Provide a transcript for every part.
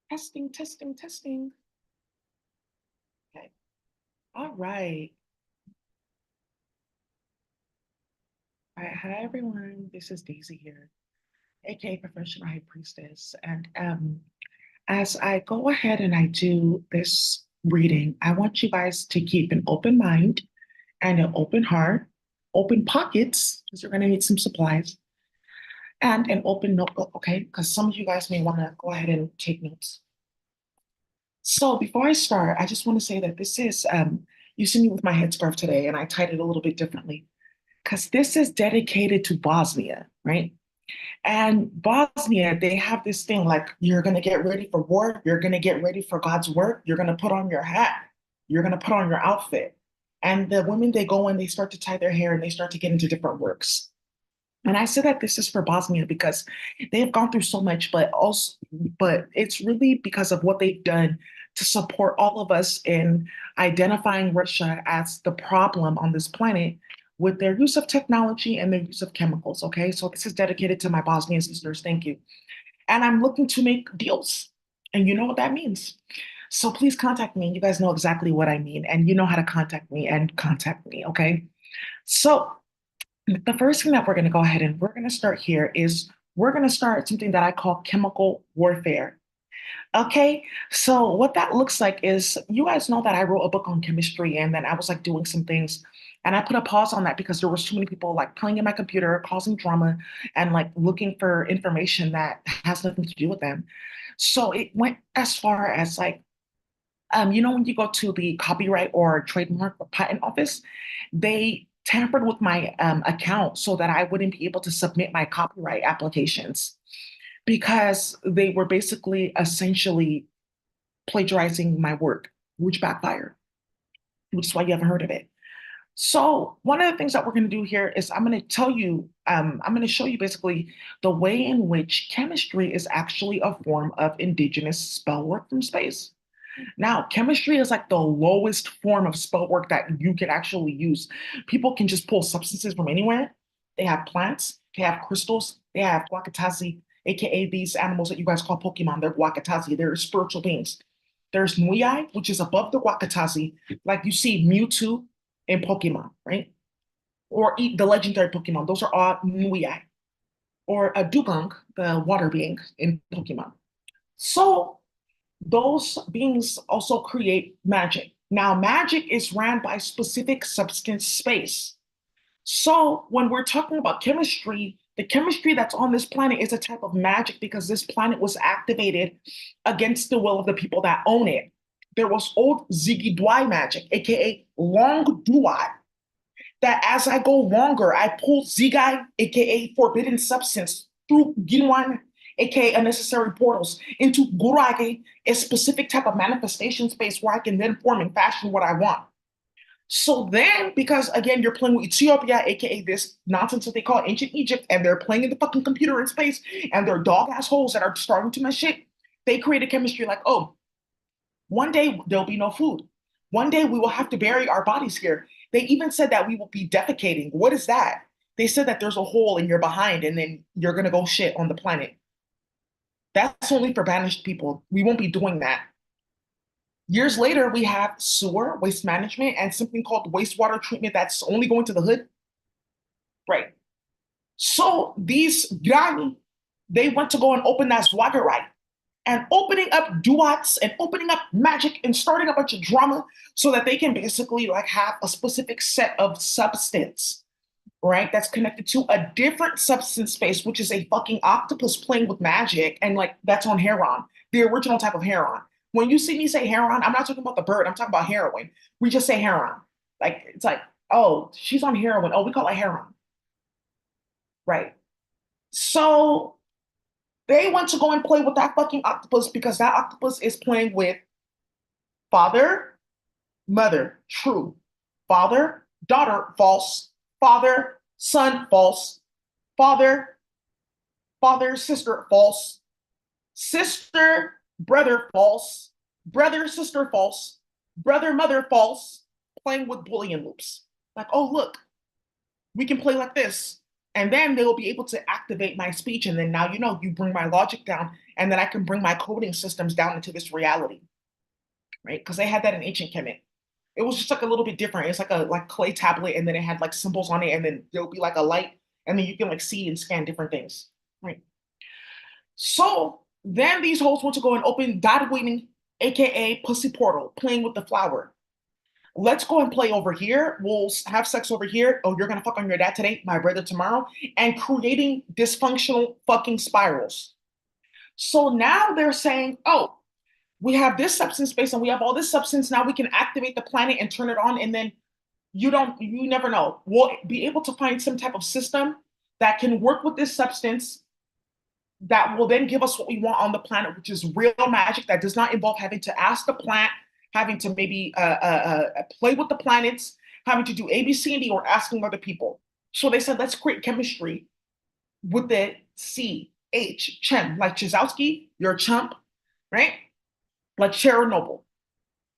Testing, testing, testing. Okay. All right. All right. Hi, everyone. This is Daisy here, aka Professional High Priestess. And as I go ahead and I do this reading, I want you guys to keep an open mind and an open heart, open pockets, because you're going to need some supplies, and an open notebook, okay? Because some of you guys may want to go ahead and take notes. So before I start, I just want to say that this is, you see me with my headscarf today, and I tied it a little bit differently because this is dedicated to Bosnia, right? And Bosnia, they have this thing like, you're going to get ready for war, you're going to get ready for God's work, you're going to put on your hat, you're going to put on your outfit. And the women, they go in, they start to tie their hair and they start to get into different works. And I say that this is for Bosnia because they have gone through so much, but it's really because of what they've done to support all of us in identifying Russia as the problem on this planet with their use of technology and their use of chemicals. Okay, so this is dedicated to my Bosnian sisters. Thank you. And I'm looking to make deals, and you know what that means. So please contact me. You guys know exactly what I mean, and you know how to contact me and contact me. Okay. So the first thing that we're going to go ahead and we're going to start here is we're going to start something that I call chemical warfare. Okay, so what that looks like is you guys know that I wrote a book on chemistry and then I was like doing some things and I put a pause on that because there was too many people like playing in my computer, causing drama and like looking for information that has nothing to do with them. So it went as far as like when you go to the copyright or trademark or patent office, they tampered with my account so that I wouldn't be able to submit my copyright applications because they were basically essentially plagiarizing my work, which backfired, which is why you haven't heard of it. So one of the things that we're going to do here is I'm going to tell you, I'm going to show you basically the way in which chemistry is actually a form of indigenous spell work from space. Now, chemistry is like the lowest form of spell work that you can actually use. People can just pull substances from anywhere. They have plants, they have crystals, they have guacatazi, aka these animals that you guys call Pokemon. They're guacatazi, they're spiritual beings. There's Muai, which is above the guacatazi, like you see Mewtwo in Pokemon, right? Or the legendary Pokemon. Those are all Muai. Or a Dugong, the water being in Pokemon. So those beings also create magic. Now, magic is ran by specific substance space. So, when we're talking about chemistry, the chemistry that's on this planet is a type of magic because this planet was activated against the will of the people that own it. There was old Ziggy Dwai magic, aka Long Dwai, that as I go longer, I pull Zigai, aka forbidden substance, through Ginwan, aka unnecessary portals, into Gurage, a specific type of manifestation space where I can then form and fashion what I want. So then, because again, you're playing with Ethiopia, aka this nonsense that they call ancient Egypt, and they're playing in the fucking computer in space, and they're dog assholes that are starting to mess shit, they created chemistry like, oh, one day there'll be no food. One day we will have to bury our bodies here. They even said that we will be defecating. What is that? They said that there's a hole in your behind and then you're going to go shit on the planet. That's only for banished people. We won't be doing that. Years later, we have sewer, waste management, and something called wastewater treatment that's only going to the hood. Right. So these Grani, they went to go and open that Zwagerite and opening up duats and opening up magic and starting a bunch of drama so that they can basically like have a specific set of substance, right? That's connected to a different substance space, which is a fucking octopus playing with magic. And like that's on heron, the original type of heron. When you see me say heron, I'm not talking about the bird, I'm talking about heroin. We just say heron. Like it's like, oh, she's on heroin. Oh, we call it heron. Right. So they want to go and play with that fucking octopus because that octopus is playing with father, mother, true. Father, daughter, false. Father, son, false. Father, father, sister, false. Sister, brother, false. Brother, sister, false. Brother, mother, false. Playing with Boolean loops. Like, oh, look, we can play like this. And then they will be able to activate my speech. And then now, you bring my logic down, and then I can bring my coding systems down into this reality, right? Because they had that in ancient Kemet. It was just like a little bit different. It's like a clay tablet, and then it had like symbols on it, and then there'll be like a light, and then you can like see and scan different things, right? So then these hoes want to go and open dot waiting, aka pussy portal, playing with the flower. Let's go and play over here. We'll have sex over here. Oh, you're gonna fuck on your dad today, my brother tomorrow, and creating dysfunctional fucking spirals. So now they're saying, oh, we have this substance space and we have all this substance. Now we can activate the planet and turn it on. And then you never know. We'll be able to find some type of system that can work with this substance that will then give us what we want on the planet, which is real magic that does not involve having to ask the plant, having to maybe play with the planets, having to do A, B, C, and D, or asking other people. So they said, let's create chemistry with the C, H, chem, like Chizowski, you're a chump, right? Like Chernobyl.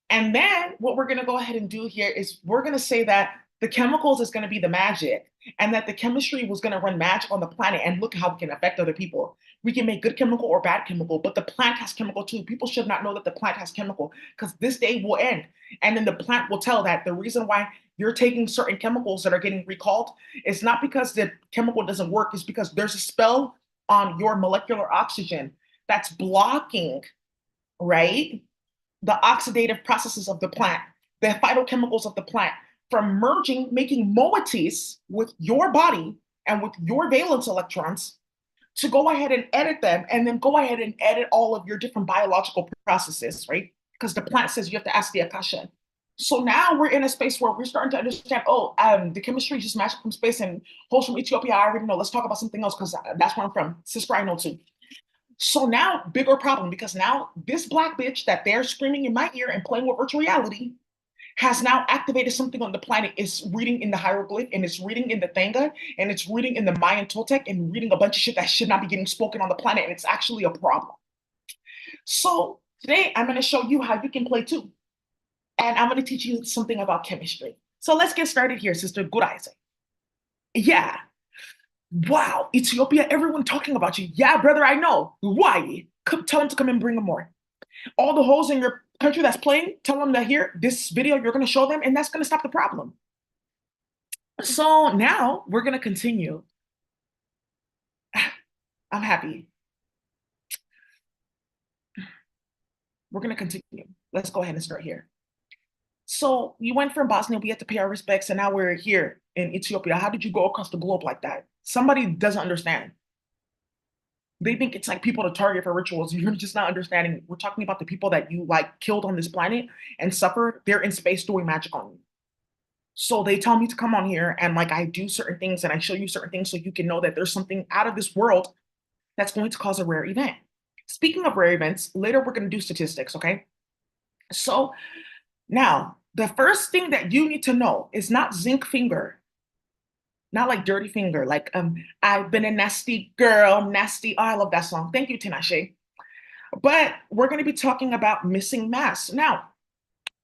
And then what we're going to go ahead and do here is we're going to say that the chemicals is going to be the magic, and that the chemistry was going to run magic on the planet, and look how it can affect other people. We can make good chemical or bad chemical, but the plant has chemical too. People should not know that the plant has chemical, because this day will end. And then the plant will tell that the reason why you're taking certain chemicals that are getting recalled is not because the chemical doesn't work, it's because there's a spell on your molecular oxygen that's blocking, right, the oxidative processes of the plant, the phytochemicals of the plant, from merging, making moieties with your body and with your valence electrons, to go ahead and edit them, and then go ahead and edit all of your different biological processes, right? Because the plant says you have to ask the Akasha. So now we're in a space where we're starting to understand, oh, the chemistry is just magic from space, and host from Ethiopia, I already know. Let's talk about something else, because that's where I'm from. Sister, I know too. So now, bigger problem, because now this black bitch that they're screaming in my ear and playing with virtual reality has now activated something on the planet. It's reading in the hieroglyph, and it's reading in the Thanga, and it's reading in the Mayan Toltec, and reading a bunch of shit that should not be getting spoken on the planet, and it's actually a problem. So today I'm going to show you how you can play too, and I'm going to teach you something about chemistry. So let's get started here, Sister Guraise. Yeah. Wow, Ethiopia, everyone talking about you. Yeah, brother, I know. Why? Come, tell them to come and bring them more. All the hoes in your country that's playing, tell them that here, this video, you're going to show them, and that's going to stop the problem. So now we're going to continue. I'm happy. We're going to continue. Let's go ahead and start here. So you went from Bosnia, we had to pay our respects, and now we're here in Ethiopia. How did you go across the globe like that? Somebody doesn't understand. They think it's like people to target for rituals. You're just not understanding. We're talking about the people that you like killed on this planet and suffered. They're in space doing magic on you. So they tell me to come on here, and like I do certain things and I show you certain things so you can know that there's something out of this world that's going to cause a rare event. Speaking of rare events, later we're going to do statistics, okay? So now, the first thing that you need to know is not zinc finger, not like dirty finger, like I've been a nasty girl, nasty. Oh, I love that song. Thank you, Tinashe. But we're going to be talking about missing mass. Now,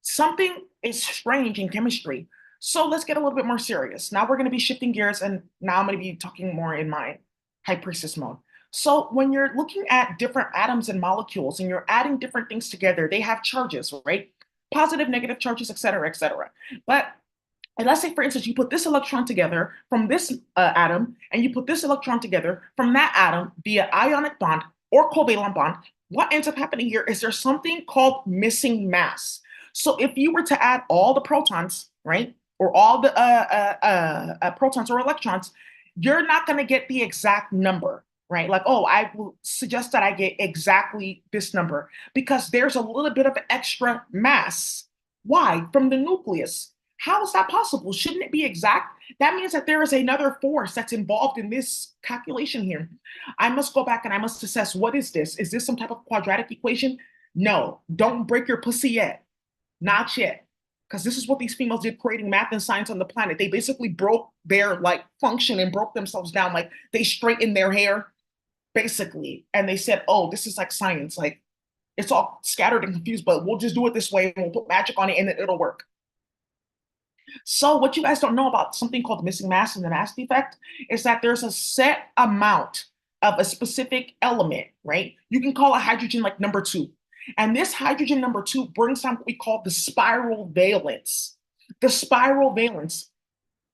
something is strange in chemistry. So let's get a little bit more serious. Now we're going to be shifting gears, and now I'm going to be talking more in my high priestess mode. So when you're looking at different atoms and molecules and you're adding different things together, they have charges, right? Positive, negative charges, et cetera, et cetera. But and let's say, for instance, you put this electron together from this atom, and you put this electron together from that atom via ionic bond or covalent bond. What ends up happening here is there's something called missing mass. So if you were to add all the protons, right, or all the protons or electrons, you're not going to get the exact number, right? Like, oh, I will suggest that I get exactly this number, because there's a little bit of extra mass. Why? From the nucleus. How is that possible? Shouldn't it be exact? That means that there is another force that's involved in this calculation here. I must go back and I must assess, what is this? Is this some type of quadratic equation? No, don't break your pussy yet. Not yet. Because this is what these females did creating math and science on the planet. They basically broke their like function and broke themselves down. Like they straightened their hair, basically. And they said, oh, this is like science. Like it's all scattered and confused, but we'll just do it this way and we'll put magic on it and then it'll work. So what you guys don't know about something called missing mass and the mass defect is that there's a set amount of a specific element, right? You can call a hydrogen like number two. And this hydrogen number two brings down what we call the spiral valence. The spiral valence.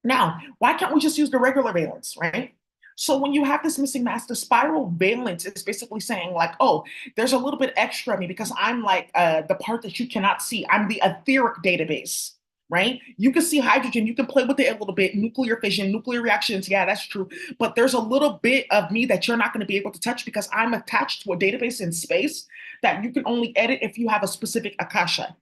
Now, why can't we just use the regular valence, right? So when you have this missing mass, the spiral valence is basically saying like, oh, there's a little bit extra of me because I'm like the part that you cannot see. I'm the etheric database, right? You can see hydrogen, you can play with it a little bit, nuclear fission, nuclear reactions. Yeah, that's true. But there's a little bit of me that you're not going to be able to touch because I'm attached to a database in space that you can only edit if you have a specific akasha.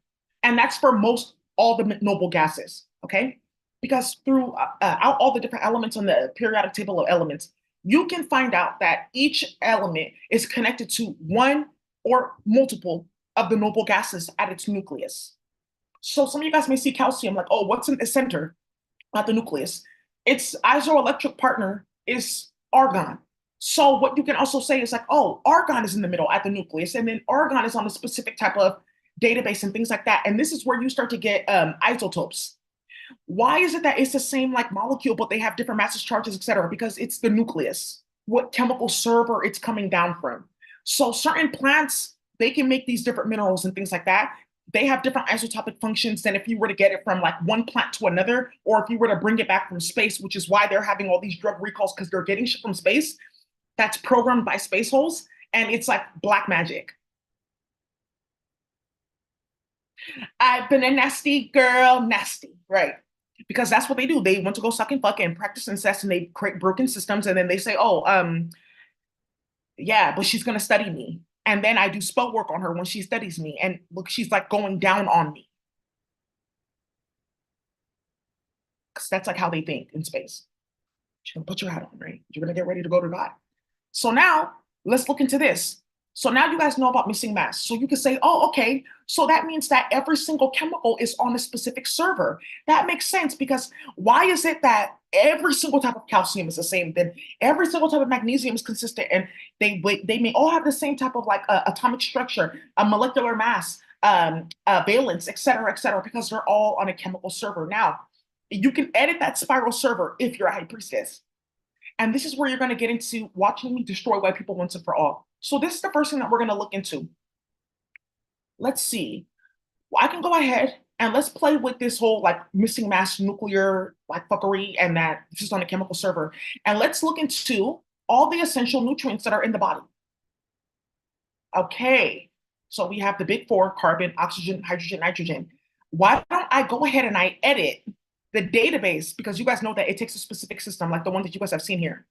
And that's for most all the noble gases, okay? Because through out all the different elements on the periodic table of elements, you can find out that each element is connected to one or multiple of the noble gases at its nucleus. So some of you guys may see calcium like, oh, what's in the center at the nucleus? Its isoelectric partner is argon. So what you can also say is like, oh, argon is in the middle at the nucleus, and then argon is on a specific type of database and things like that. And this is where you start to get isotopes. Why is it that it's the same like molecule, but they have different masses, charges, etc.? Because it's the nucleus, what chemical server it's coming down from. So certain plants, they can make these different minerals and things like that. They have different isotopic functions than if you were to get it from like one plant to another, or if you were to bring it back from space, which is why they're having all these drug recalls because they're getting shit from space that's programmed by space holes, and it's like black magic. I've been a nasty girl, nasty, right? Because that's what they do. They want to go suck and fuck and practice incest, and they create broken systems, and then they say, "Oh, yeah, but she's gonna study me." And then I do spell work on her when she studies me, and look, she's like going down on me because that's like how they think in space. She's gonna put your hat on, right? You're gonna get ready to go to God. So now let's look into this. So now you guys know about missing mass. So you can say, oh, okay, so that means that every single chemical is on a specific server. That makes sense because why is it that every single type of calcium is the same? Then every single type of magnesium is consistent, and they may all have the same type of like atomic structure, a molecular mass, valence, et cetera, because they're all on a chemical server. Now, you can edit that spiral server if you're a high priestess. And this is where you're going to get into watching me destroy white people once and for all. So this is the first thing that we're going to look into. Let's see. Well, I can go ahead and let's play with this whole like missing mass nuclear like fuckery and that this is on a chemical server. And let's look into all the essential nutrients that are in the body. Okay. So we have the big four: carbon, oxygen, hydrogen, nitrogen. Why don't I go ahead and I edit the database, because you guys know that it takes a specific system like the one that you guys have seen here.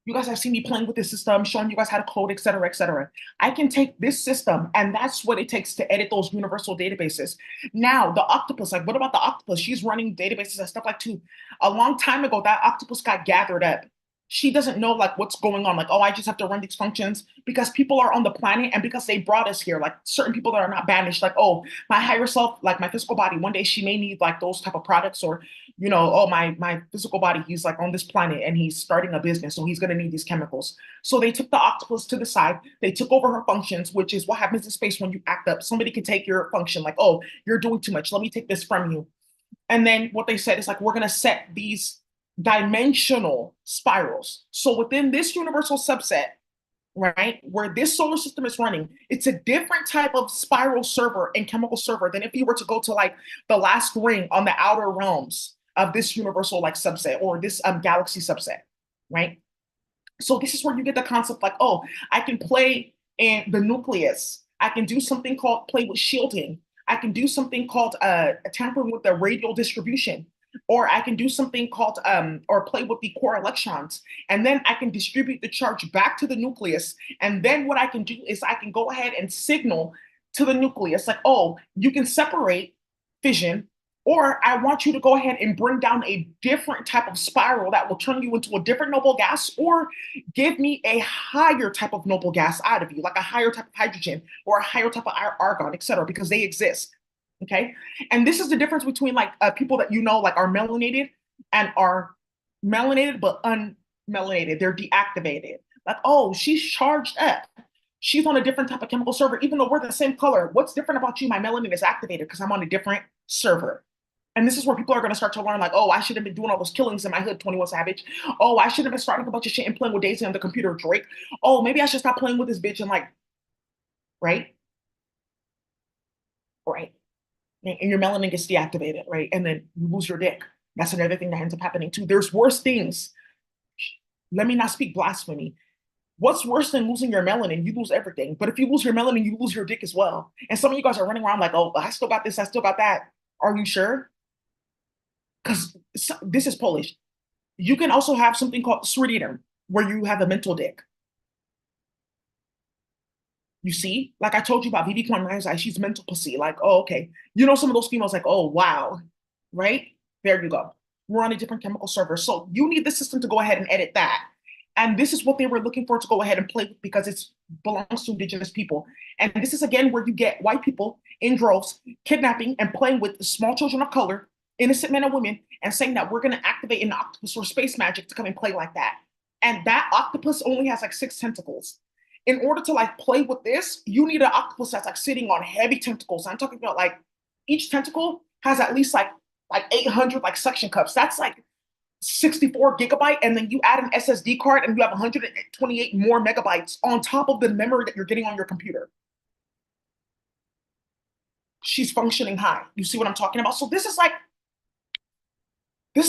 You guys have seen me playing with this system, showing you guys how to code, et cetera, et cetera. I can take this system, and that's what it takes to edit those universal databases. Now, the octopus, like, what about the octopus? She's running databases and stuff like too. A long time ago, that octopus got gathered up. She doesn't know like what's going on. Like, oh, I just have to run these functions because people are on the planet and because they brought us here. Like certain people that are not banished, like, oh, my higher self, like my physical body, one day she may need like those type of products, or oh, my physical body, he's like on this planet and he's starting a business, so he's gonna need these chemicals. So they took the octopus to the side, they took over her functions, which is what happens in space when you act up. Somebody can take your function, like, oh, you're doing too much, let me take this from you. And then what they said is like, we're gonna set these dimensional spirals. So within this universal subset, right, where this solar system is running, it's a different type of spiral server and chemical server than if you were to go to like the last ring on the outer realms of this universal like subset or this galaxy subset, right? So this is where you get the concept like, oh, I can play in the nucleus. I can do something called play with shielding. I can do something called tampering with the radial distribution, or I can do something called or play with the core electrons, and then I can distribute the charge back to the nucleus. And then what I can do is I can go ahead and signal to the nucleus like, oh, you can separate fission, or I want you to go ahead and bring down a different type of spiral that will turn you into a different noble gas, or give me a higher type of noble gas out of you, like a higher type of hydrogen or a higher type of argon, et cetera, because they exist. Okay. And this is the difference between like people that like are melanated and are melanated but unmelanated. They're deactivated. Like, oh, she's charged up. She's on a different type of chemical server, even though we're the same color. What's different about you? My melanin is activated because I'm on a different server. And this is where people are going to start to learn, like, oh, I should have been doing all those killings in my hood, 21 Savage. Oh, I should have been starting a bunch of shit and playing with Daisy on the computer, Drake. Oh, maybe I should stop playing with this bitch and like, right? Right. And your melanin gets deactivated, right? And then you lose your dick. That's another thing that ends up happening too. There's worse things. Let me not speak blasphemy. What's worse than losing your melanin? You lose everything. But if you lose your melanin, you lose your dick as well. And some of you guys are running around like, oh, I still got this, I still got that. Are you sure? Because this is Polish. You can also have something called surdidum, where you have a mental dick. You see, like I told you about VV Quantizing, she's mental pussy. Like, oh, okay. You know, some of those females, like, oh, wow, right? There you go. We're on a different chemical server. So you need the system to go ahead and edit that. And this is what they were looking for to go ahead and play with because it belongs to indigenous people. And this is again where you get white people in droves kidnapping and playing with small children of color, innocent men and women, and saying that we're going to activate an octopus or space magic to come and play like that. And that octopus only has like 6 tentacles. In order to like play with this, you need an octopus that's like sitting on heavy tentacles. I'm talking about like each tentacle has at least like 800 like suction cups. That's like 64 gigabyte, and then you add an SSD card and you have 128 more megabytes on top of the memory that you're getting on your computer. She's functioning high. You see what I'm talking about? So this is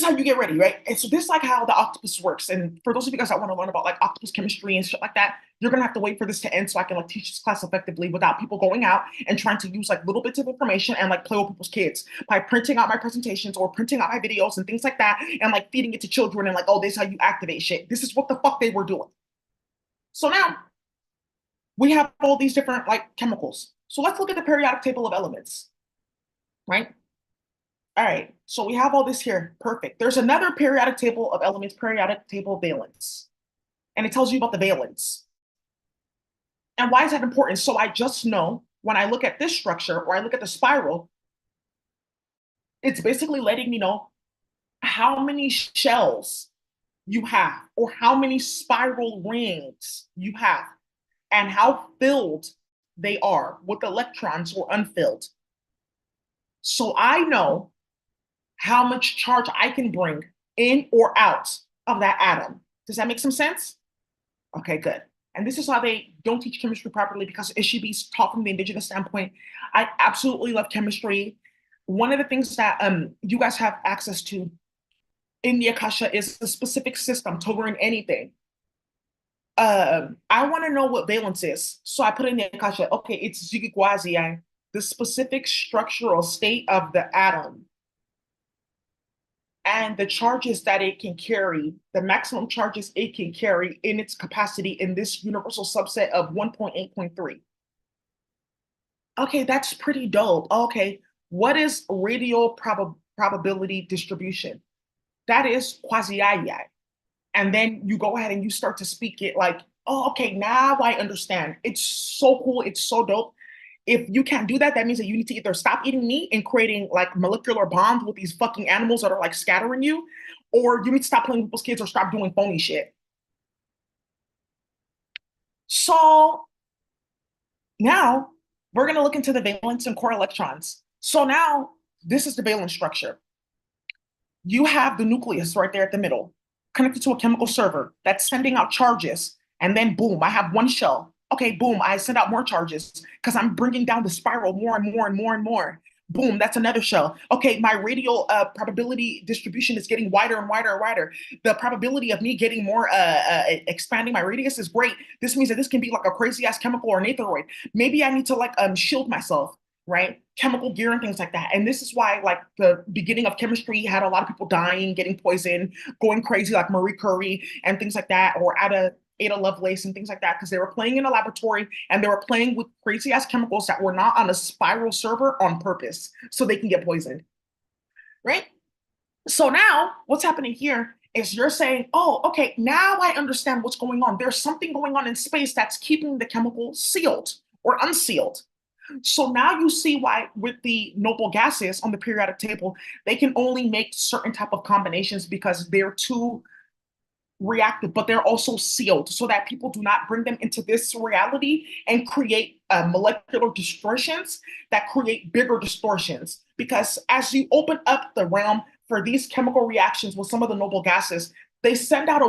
how you get ready, right? And so this is like how the octopus works. And for those of you guys that want to learn about like octopus chemistry and shit like that, you're gonna have to wait for this to end so I can like teach this class effectively without people going out and trying to use like little bits of information and like play with people's kids by printing out my presentations or printing out my videos and things like that and like feeding it to children and like, oh, this is how you activate shit. This is what the fuck they were doing. So now we have all these different like chemicals. So let's look at the periodic table of elements, right? All right, so we have all this here. Perfect. There's another periodic table of elements, periodic table of valence. And it tells you about the valence. And why is that important? So I just know when I look at this structure or I look at the spiral, it's basically letting me know how many shells you have or how many spiral rings you have and how filled they are with electrons or unfilled. So I know how much charge I can bring in or out of that atom. Does that make some sense? Okay, good. And this is how they don't teach chemistry properly because it should be taught from the indigenous standpoint. I absolutely love chemistry. One of the things that you guys have access to in the Akasha is the specific system to learn anything. I want to know what valence is. So I put in the Akasha, okay, it's Zigigwazi, the specific structural state of the atom and the charges that it can carry, the maximum charges it can carry in its capacity in this universal subset of 1.8.3. Okay, that's pretty dope. Okay, what is radial probability distribution? That is quasi. And then you go ahead and you start to speak it like, oh, okay, now I understand. It's so cool. It's so dope. If you can't do that, that means that you need to either stop eating meat and creating like molecular bonds with these fucking animals that are like scattering you, or you need to stop playing with people's kids or stop doing phony shit. So now we're going to look into the valence and core electrons. So now this is the valence structure. You have the nucleus right there at the middle, connected to a chemical server that's sending out charges. And then boom, I have one shell. Okay, boom, I send out more charges because I'm bringing down the spiral more and more and more and more. Boom, that's another shell. Okay, my radial probability distribution is getting wider and wider and wider. The probability of me getting more, expanding my radius is great. This means that this can be like a crazy ass chemical or an aetheroid. Maybe I need to like shield myself, right? Chemical gear and things like that. And this is why like the beginning of chemistry had a lot of people dying, getting poisoned, going crazy like Marie Curie and things like that, or Ada Lovelace and things like that, because they were playing in a laboratory and they were playing with crazy ass chemicals that were not on a spiral server on purpose so they can get poisoned, right? So now what's happening here is you're saying, oh, okay, now I understand what's going on. There's something going on in space that's keeping the chemical sealed or unsealed. So now you see why with the noble gases on the periodic table, they can only make certain type of combinations because they're too reactive, but they're also sealed so that people do not bring them into this reality and create molecular distortions that create bigger distortions. Because as you open up the realm for these chemical reactions with some of the noble gases, they send out a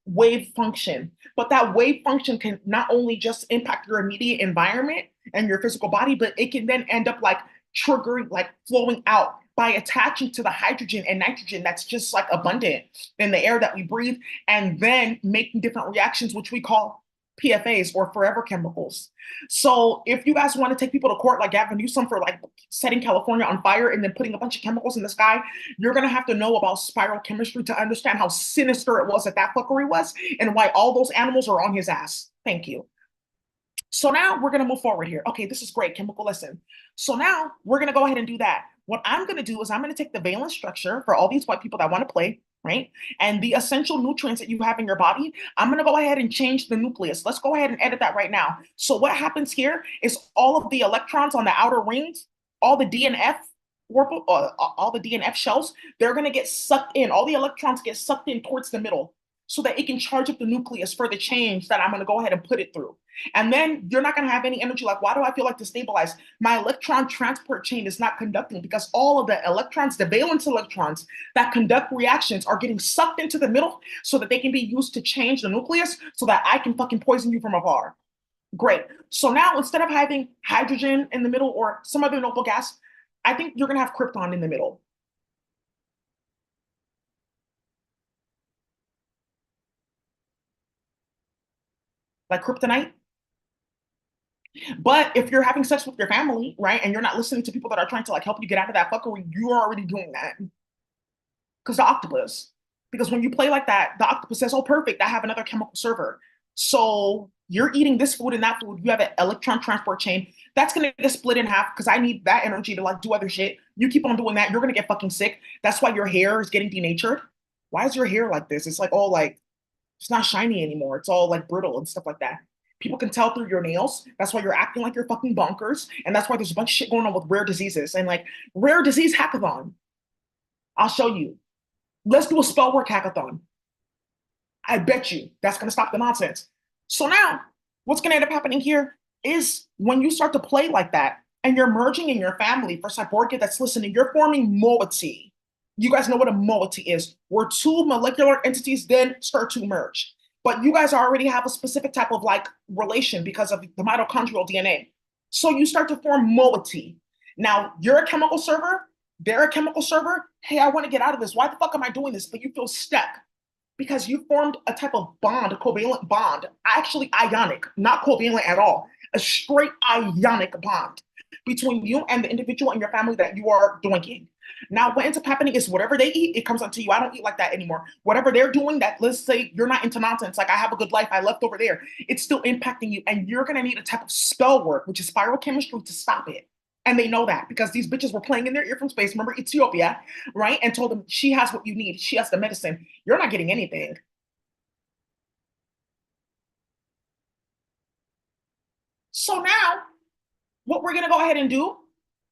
wave function. But that wave function can not only just impact your immediate environment and your physical body, but it can then end up like triggering, like flowing out by attaching to the hydrogen and nitrogen that's just like abundant in the air that we breathe, and then making different reactions, which we call PFAs or forever chemicals. So if you guys want to take people to court like Gavin Newsom for like setting California on fire and then putting a bunch of chemicals in the sky, you're going to have to know about spiral chemistry to understand how sinister it was that fuckery was and why all those animals are on his ass. Thank you. So now we're going to move forward here. Okay, this is great, chemical lesson. So now we're going to go ahead and do that. What I'm going to do is I'm going to take the valence structure for all these white people that want to play, right? And the essential nutrients that you have in your body, I'm going to go ahead and change the nucleus. Let's go ahead and edit that right now. So what happens here is all of the electrons on the outer rings, all the DNF all the DNF shells, they're going to get sucked in. All the electrons get sucked in towards the middle so that it can charge up the nucleus for the change that I'm going to go ahead and put it through. And then you're not going to have any energy like, why do I feel like destabilized? My electron transport chain is not conducting because all of the electrons, the valence electrons that conduct reactions are getting sucked into the middle so that they can be used to change the nucleus so that I can fucking poison you from afar. Great. So now instead of having hydrogen in the middle or some other noble gas, I think you're going to have krypton in the middle. Like kryptonite. But if you're having sex with your family, right, and you're not listening to people that are trying to like help you get out of that fuckery, you're already doing that. Because the octopus. Because when you play like that, the octopus says, oh, perfect, I have another chemical server. So you're eating this food and that food. You have an electron transport chain. That's going to get split in half because I need that energy to like do other shit. You keep on doing that, you're going to get fucking sick. That's why your hair is getting denatured. Why is your hair like this? It's like all like, it's not shiny anymore. It's all like brittle and stuff like that. People can tell through your nails. That's why you're acting like you're fucking bonkers. And that's why there's a bunch of shit going on with rare diseases. And like rare disease hackathon. I'll show you. Let's do a spell work hackathon. I bet you that's going to stop the nonsense. So now, what's going to end up happening here is when you start to play like that and you're merging in your family, for Cyborgia that's listening, you're forming moiety. You guys know what a moiety is, where two molecular entities then start to merge. But you guys already have a specific type of like relation because of the mitochondrial DNA. So you start to form moiety. Now, you're a chemical server, they're a chemical server. Hey, I want to get out of this. Why the fuck am I doing this? But you feel stuck because you formed a type of bond, a covalent bond, actually ionic, not covalent at all, a straight ionic bond between you and the individual in your family that you are doing. Now, what ends up happening is whatever they eat, it comes onto you. I don't eat like that anymore. Whatever they're doing, that let's say you're not into nonsense, like I have a good life, I left over there, it's still impacting you. And you're going to need a type of spell work, which is spiral chemistry, to stop it. And they know that because these bitches were playing in their ear from space. Remember Ethiopia, right? And told them she has what you need. She has the medicine. You're not getting anything. So now, what we're going to go ahead and do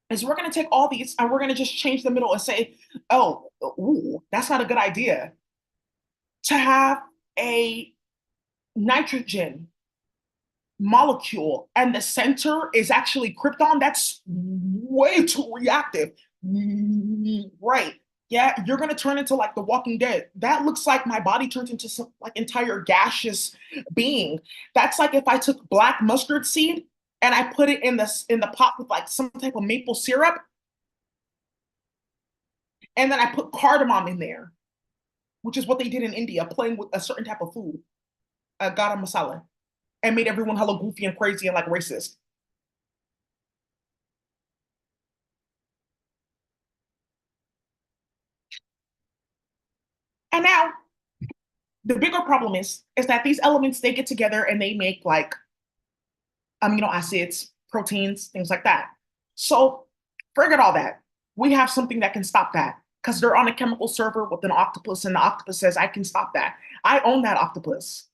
is we're going to take all these and we're going to just change the middle and say, oh, ooh, that's not a good idea to have a nitrogen molecule and the center is actually krypton. That's way too reactive. Right. Yeah, you're gonna turn into like the Walking Dead. That looks like my body turns into some like entire gaseous being. That's like if I took black mustard seed and I put it in the pot with like some type of maple syrup, and then I put cardamom in there, which is what they did in India, playing with a certain type of food, garam masala, and made everyone hella goofy and crazy and like racist. And now the bigger problem is that these elements they get together and they make like amino acids, proteins, things like that. So forget all that. We have something that can stop that because they're on a chemical server with an octopus, and the octopus says, I can stop that. I own that octopus.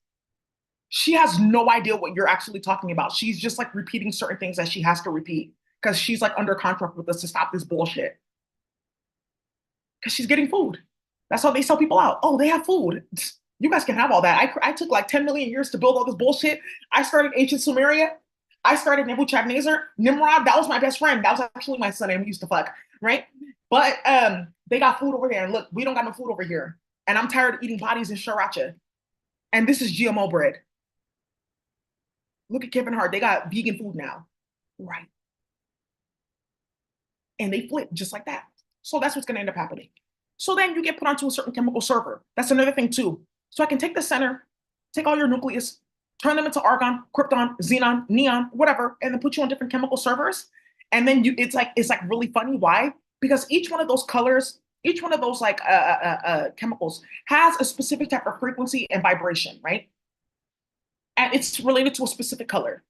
She has no idea what you're actually talking about. She's just like repeating certain things that she has to repeat because she's like under contract with us to stop this bullshit. Because she's getting food. That's how they sell people out. Oh, they have food. You guys can have all that. I took like 10 million years to build all this bullshit. I started ancient Sumeria. I started Nebuchadnezzar. Nimrod, that was my best friend. That was actually my son, and we used to fuck, right? But they got food over there. And look, we don't got no food over here. And I'm tired of eating bodies in sriracha. And this is GMO bread. Look at Kevin Hart. They got vegan food now. Right. And they flip just like that. So that's what's going to end up happening. So then you get put onto a certain chemical server. That's another thing too. So I can take the center, take all your nucleus, turn them into argon, krypton, xenon, neon, whatever, and then put you on different chemical servers. And then it's like really funny. Why? Because each one of those colors, each one of those chemicals has a specific type of frequency and vibration, right? And it's related to a specific color.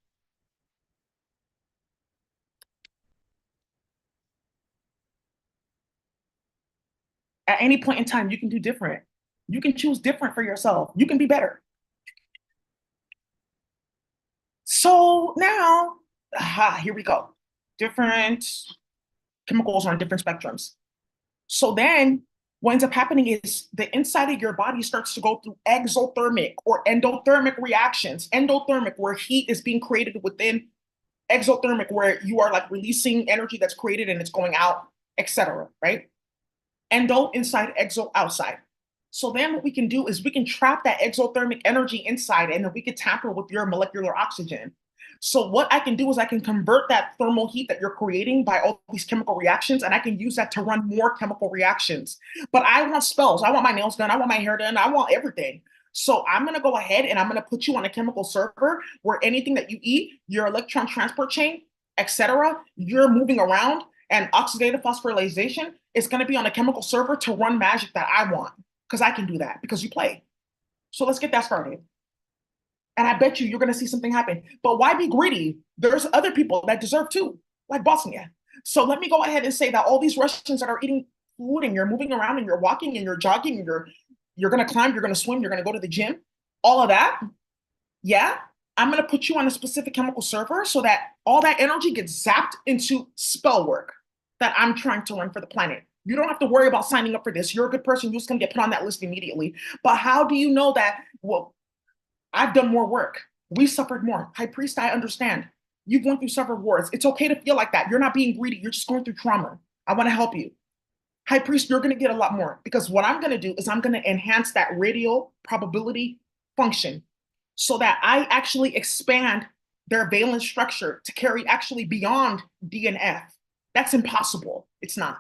At any point in time, you can do different. You can choose different for yourself. You can be better. So now, here we go. Different chemicals on different spectrums. So then what ends up happening is the inside of your body starts to go through exothermic or endothermic reactions. Endothermic, where heat is being created within, exothermic, where you are like releasing energy that's created and it's going out, etc. Right? Endo inside, exo outside. So then what we can do is we can trap that exothermic energy inside, and then we can tamper with your molecular oxygen. So what I can do is I can convert that thermal heat that you're creating by all these chemical reactions, and I can use that to run more chemical reactions. But I want spells. I want my nails done. I want my hair done. I want everything. So I'm going to go ahead and I'm going to put you on a chemical server where anything that you eat, your electron transport chain, etc., you're moving around, and oxidative phosphorylation is going to be on a chemical server to run magic that I want, because I can do that because you play. So let's get that started. And I bet you're going to see something happen. But why be greedy? There's other people that deserve too, like Bosnia. So let me go ahead and say that all these Russians that are eating food and you're moving around and you're walking and you're jogging and you're going to climb, you're going to swim, you're going to go to the gym, all of that, yeah, I'm going to put you on a specific chemical server so that all that energy gets zapped into spell work that I'm trying to run for the planet. You don't have to worry about signing up for this. You're a good person. You're just going to get put on that list immediately. But how do you know that? Well, I've done more work. We suffered more. High priest, I understand. You've went through several wars. It's okay to feel like that. You're not being greedy. You're just going through trauma. I want to help you. High priest, you're going to get a lot more, because what I'm going to do is I'm going to enhance that radial probability function so that I actually expand their valence structure to carry actually beyond D and F. That's impossible. It's not.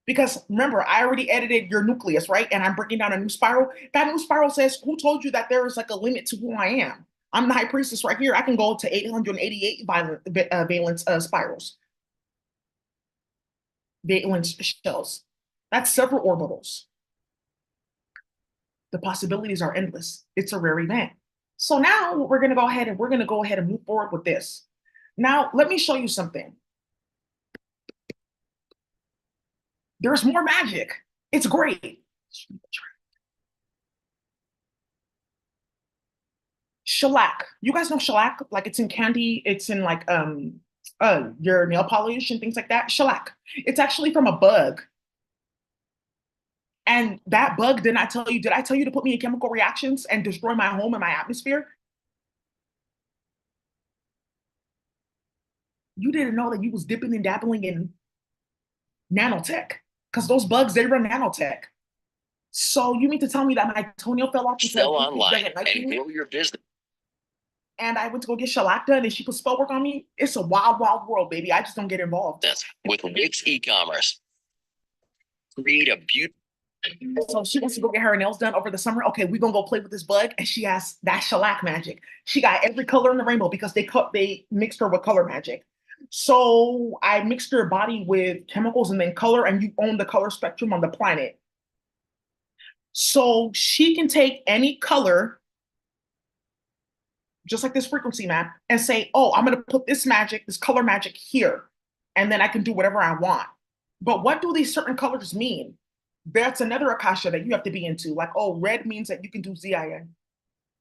Because remember, I already edited your nucleus, right? And I'm breaking down a new spiral. That new spiral says, who told you that there is like a limit to who I am? I'm the high priestess right here. I can go to 888 valence spirals, valence shells. That's several orbitals. The possibilities are endless. It's a rare event. So now we're going to go ahead and move forward with this. Now, let me show you something. There's more magic. It's great. Shellac. You guys know shellac? Like it's in candy, it's in like your nail polish and things like that. Shellac. It's actually from a bug. And that bug, did I tell you to put me in chemical reactions and destroy my home and my atmosphere? You didn't know that you was dipping and dabbling in nanotech, because those bugs, they run nanotech. So you mean to tell me that my toenail fell off? Sell online and grow your business. And I went to go get shellac done and she put spell work on me? It's a wild, wild world, baby. I just don't get involved. With Wix e-commerce. Create a beautiful. So she wants to go get her nails done over the summer. Okay, we're gonna go play with this bug. And she has that shellac magic. She got every color in the rainbow because they mixed her with color magic. So I mixed her body with chemicals and then color, and you own the color spectrum on the planet. So she can take any color, just like this frequency map, and say, oh, I'm going to put this magic, this color magic here, and then I can do whatever I want. But what do these certain colors mean? That's another akasha that you have to be into. Like, oh, red means that you can do ZIN.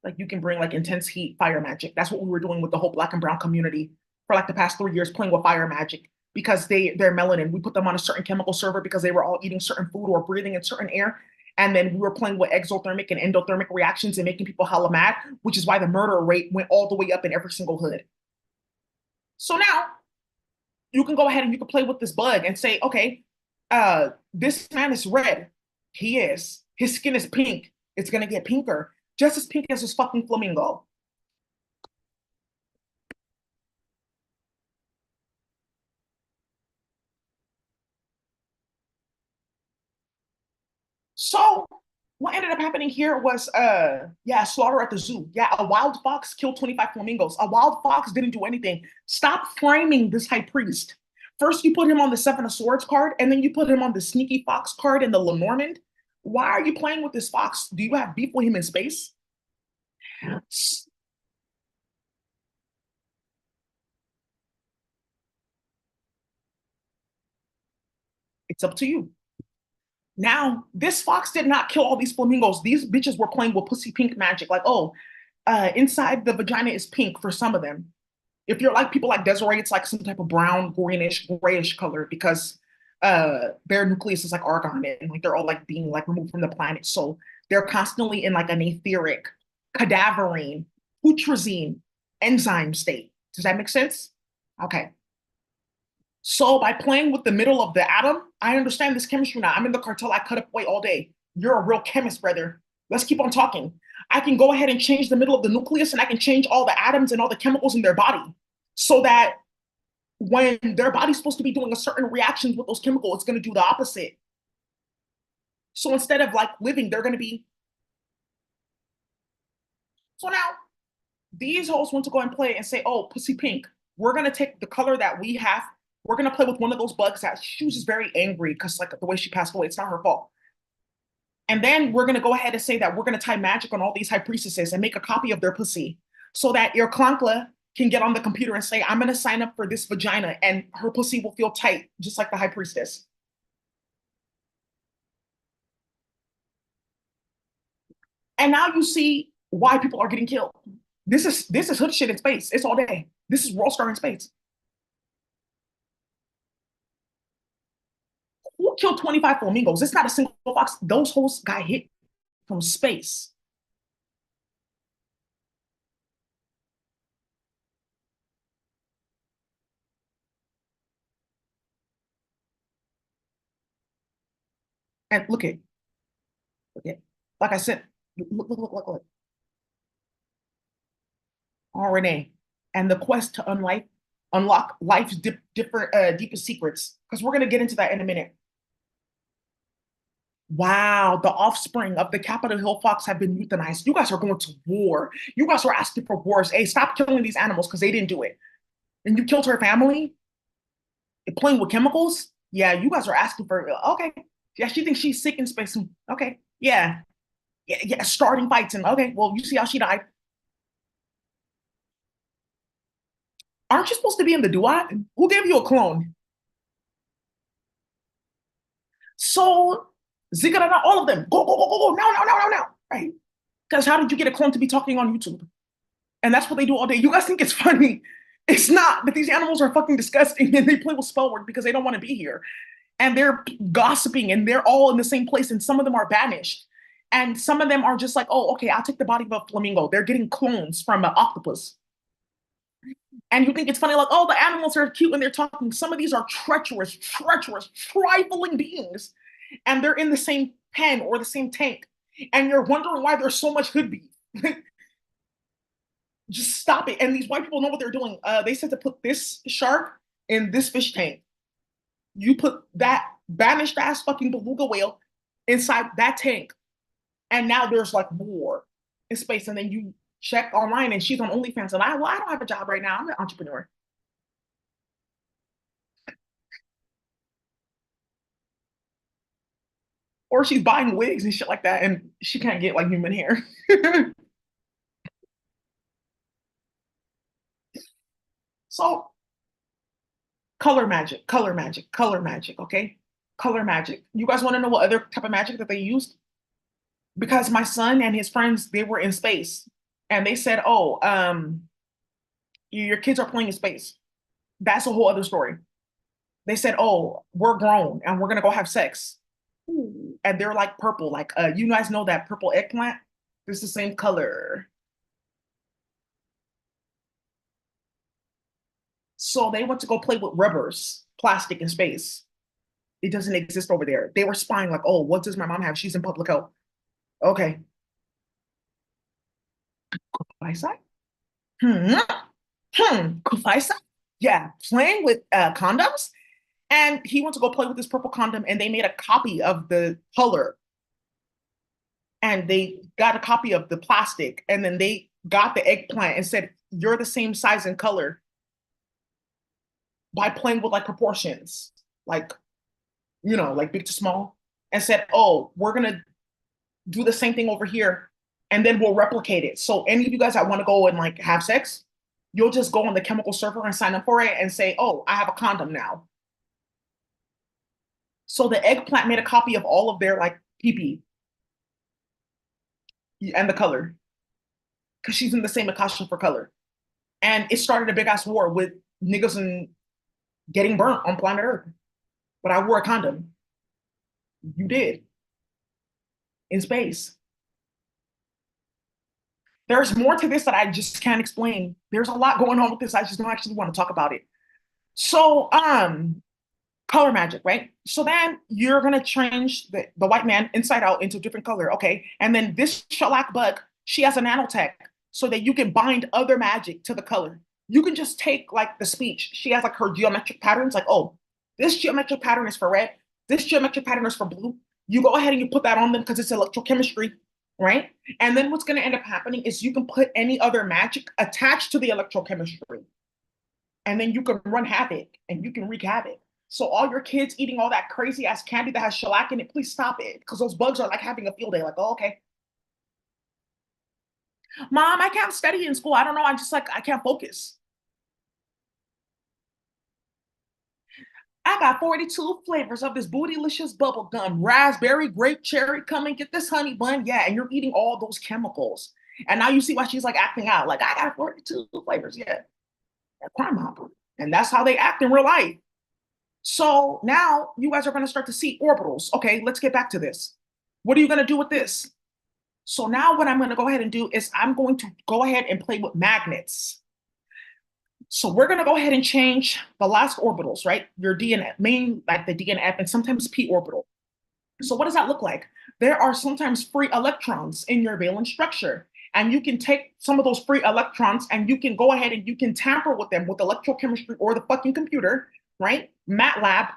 Like you can bring like intense heat, fire magic. That's what we were doing with the whole Black and brown community for like the past 3 years, playing with fire magic, because they're melanin. We put them on a certain chemical server because they were all eating certain food or breathing in certain air. And then we were playing with exothermic and endothermic reactions and making people hella mad, which is why the murder rate went all the way up in every single hood. So now you can go ahead and you can play with this bug and say, okay, this man is red. He is. His skin is pink. It's gonna get pinker, just as pink as this fucking flamingo. So what ended up happening here was yeah, slaughter at the zoo. Yeah, a wild fox killed 25 flamingos. A wild fox didn't do anything. Stop framing this high priest. First you put him on the Seven of Swords card, and then you put him on the sneaky fox card in the Lenormand. Why are you playing with this fox? Do you have beef with him in space? It's up to you. Now, this fox did not kill all these flamingos. These bitches were playing with pussy pink magic. Like, oh, inside the vagina is pink for some of them. If you're like people like Desiree, it's like some type of brown, greenish, grayish color because their nucleus is like argon and like they're all like being like removed from the planet. So they're constantly in like an etheric, cadaverine, putrescine enzyme state. Does that make sense? Okay. So by playing with the middle of the atom, I understand this chemistry now. I'm in the cartel. I cut up away all day. You're a real chemist, brother. Let's keep on talking. I can go ahead and change the middle of the nucleus and I can change all the atoms and all the chemicals in their body so that when their body's supposed to be doing a certain reactions with those chemicals, it's going to do the opposite. So instead of like living, they're going to be. So now these hoes want to go and play and say, oh, pussy pink. We're going to take the color that we have. We're going to play with one of those bugs that she was just very angry because like the way she passed away, it's not her fault. And then we're going to go ahead and say that we're going to tie magic on all these high priestesses and make a copy of their pussy so that your clankla can get on the computer and say, I'm going to sign up for this vagina and her pussy will feel tight, just like the high priestess. And now you see why people are getting killed. This is hood shit in space. It's all day. This is World Star in space. Who killed 25 flamingos? It's not a single fox. Those hosts got hit from space. And look at, like I said, look. RNA and the quest to unlock life's different deepest secrets. Because we're gonna get into that in a minute. Wow, the offspring of the Capitol Hill fox have been euthanized. You guys are going to war. You guys are asking for wars. Hey, stop killing these animals because they didn't do it. And you killed her family? And playing with chemicals? Yeah, you guys are asking for okay. Yeah, she thinks she's sick in space. Okay, yeah. Yeah, starting fights and okay, well, you see how she died. Aren't you supposed to be in the duat? Who gave you a clone? So Zigga, all of them, go, now, right? Because how did you get a clone to be talking on YouTube? And that's what they do all day. You guys think it's funny? It's not. But these animals are fucking disgusting, and they play with spell work because they don't want to be here, and they're gossiping, and they're all in the same place, and some of them are banished, and some of them are just like, oh, okay, I'll take the body of a flamingo. They're getting clones from an octopus. And you think it's funny, like, oh, the animals are cute when they're talking. Some of these are treacherous, trifling beings, and they're in the same pen or the same tank, and you're wondering why there's so much hood beef. Just stop it. And these white people know what they're doing. They said to put this shark in this fish tank. You put that banished ass fucking beluga whale inside that tank, and now there's like war in space. And then you check online, and she's on OnlyFans, and I don't have a job right now. I'm an entrepreneur. Or she's buying wigs and shit like that, and she can't get like human hair. So color magic, okay? Color magic. You guys want to know what other type of magic that they used? Because my son and his friends, they were in space and they said, oh, your kids are playing in space. That's a whole other story. They said, oh, we're grown and we're going to go have sex. Ooh. And they're like purple. Like you guys know that purple eggplant? It's the same color. So they went to go play with rubbers, plastic in space. It doesn't exist over there. They were spying like, oh, what does my mom have? She's in public health. Okay. Eyesight? Hmm. Eyesight? Yeah. Playing with condoms. And he went to go play with this purple condom and they made a copy of the color and they got a copy of the plastic and then they got the eggplant and said, you're the same size and color by playing with like proportions, like, like big to small, and said, oh, we're going to do the same thing over here and then we'll replicate it. So any of you guys that want to go and like have sex, you'll just go on the chemical server and sign up for it and say, oh, I have a condom now. So the eggplant made a copy of all of their like pee and the color because she's in the same costume for color. And it started a big ass war with niggas and getting burnt on planet Earth. But I wore a condom. You did in space. There's more to this that I just can't explain. There's a lot going on with this. I just don't actually want to talk about it. So, color magic, right? So then you're gonna change the white man inside out into a different color, okay? And then this shellac bug, she has a nanotech so that you can bind other magic to the color. You can just take like the speech. She has like her geometric patterns, like, oh, this geometric pattern is for red, this geometric pattern is for blue. You go ahead and you put that on them because it's electrochemistry, right? And then what's gonna end up happening is you can put any other magic attached to the electrochemistry. And then you can run havoc and you can wreak havoc. So all your kids eating all that crazy ass candy that has shellac in it, please stop it. Because those bugs are like having a field day. Like, oh, okay. Mom, I can't study in school. I don't know. I'm just like, I can't focus. I got 42 flavors of this bootylicious bubble gum, raspberry, grape, cherry. Come and get this honey bun. Yeah, and you're eating all those chemicals. And now you see why she's like acting out. Like, I got 42 flavors. Yeah, crime hopper. And that's how they act in real life. So now you guys are going to start to see orbitals. Okay, let's get back to this. What are you going to do with this? So now what I'm going to go ahead and do is I'm going to go ahead and play with magnets. So we're going to go ahead and change the last orbitals, right? Your D and F, main like the D and F, and sometimes P orbital. So what does that look like? There are sometimes free electrons in your valence structure. And you can take some of those free electrons and you can go ahead and you can tamper with them with electrochemistry or the fucking computer, right? MATLAB,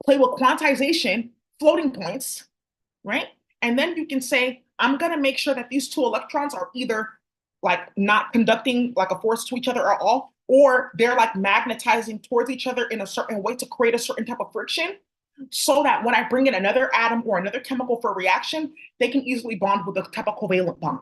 play with quantization, floating points, right? And then you can say, I'm going to make sure that these two electrons are either like not conducting like a force to each other at all, or they're like magnetizing towards each other in a certain way to create a certain type of friction so that when I bring in another atom or another chemical for a reaction, they can easily bond with a type of covalent bond.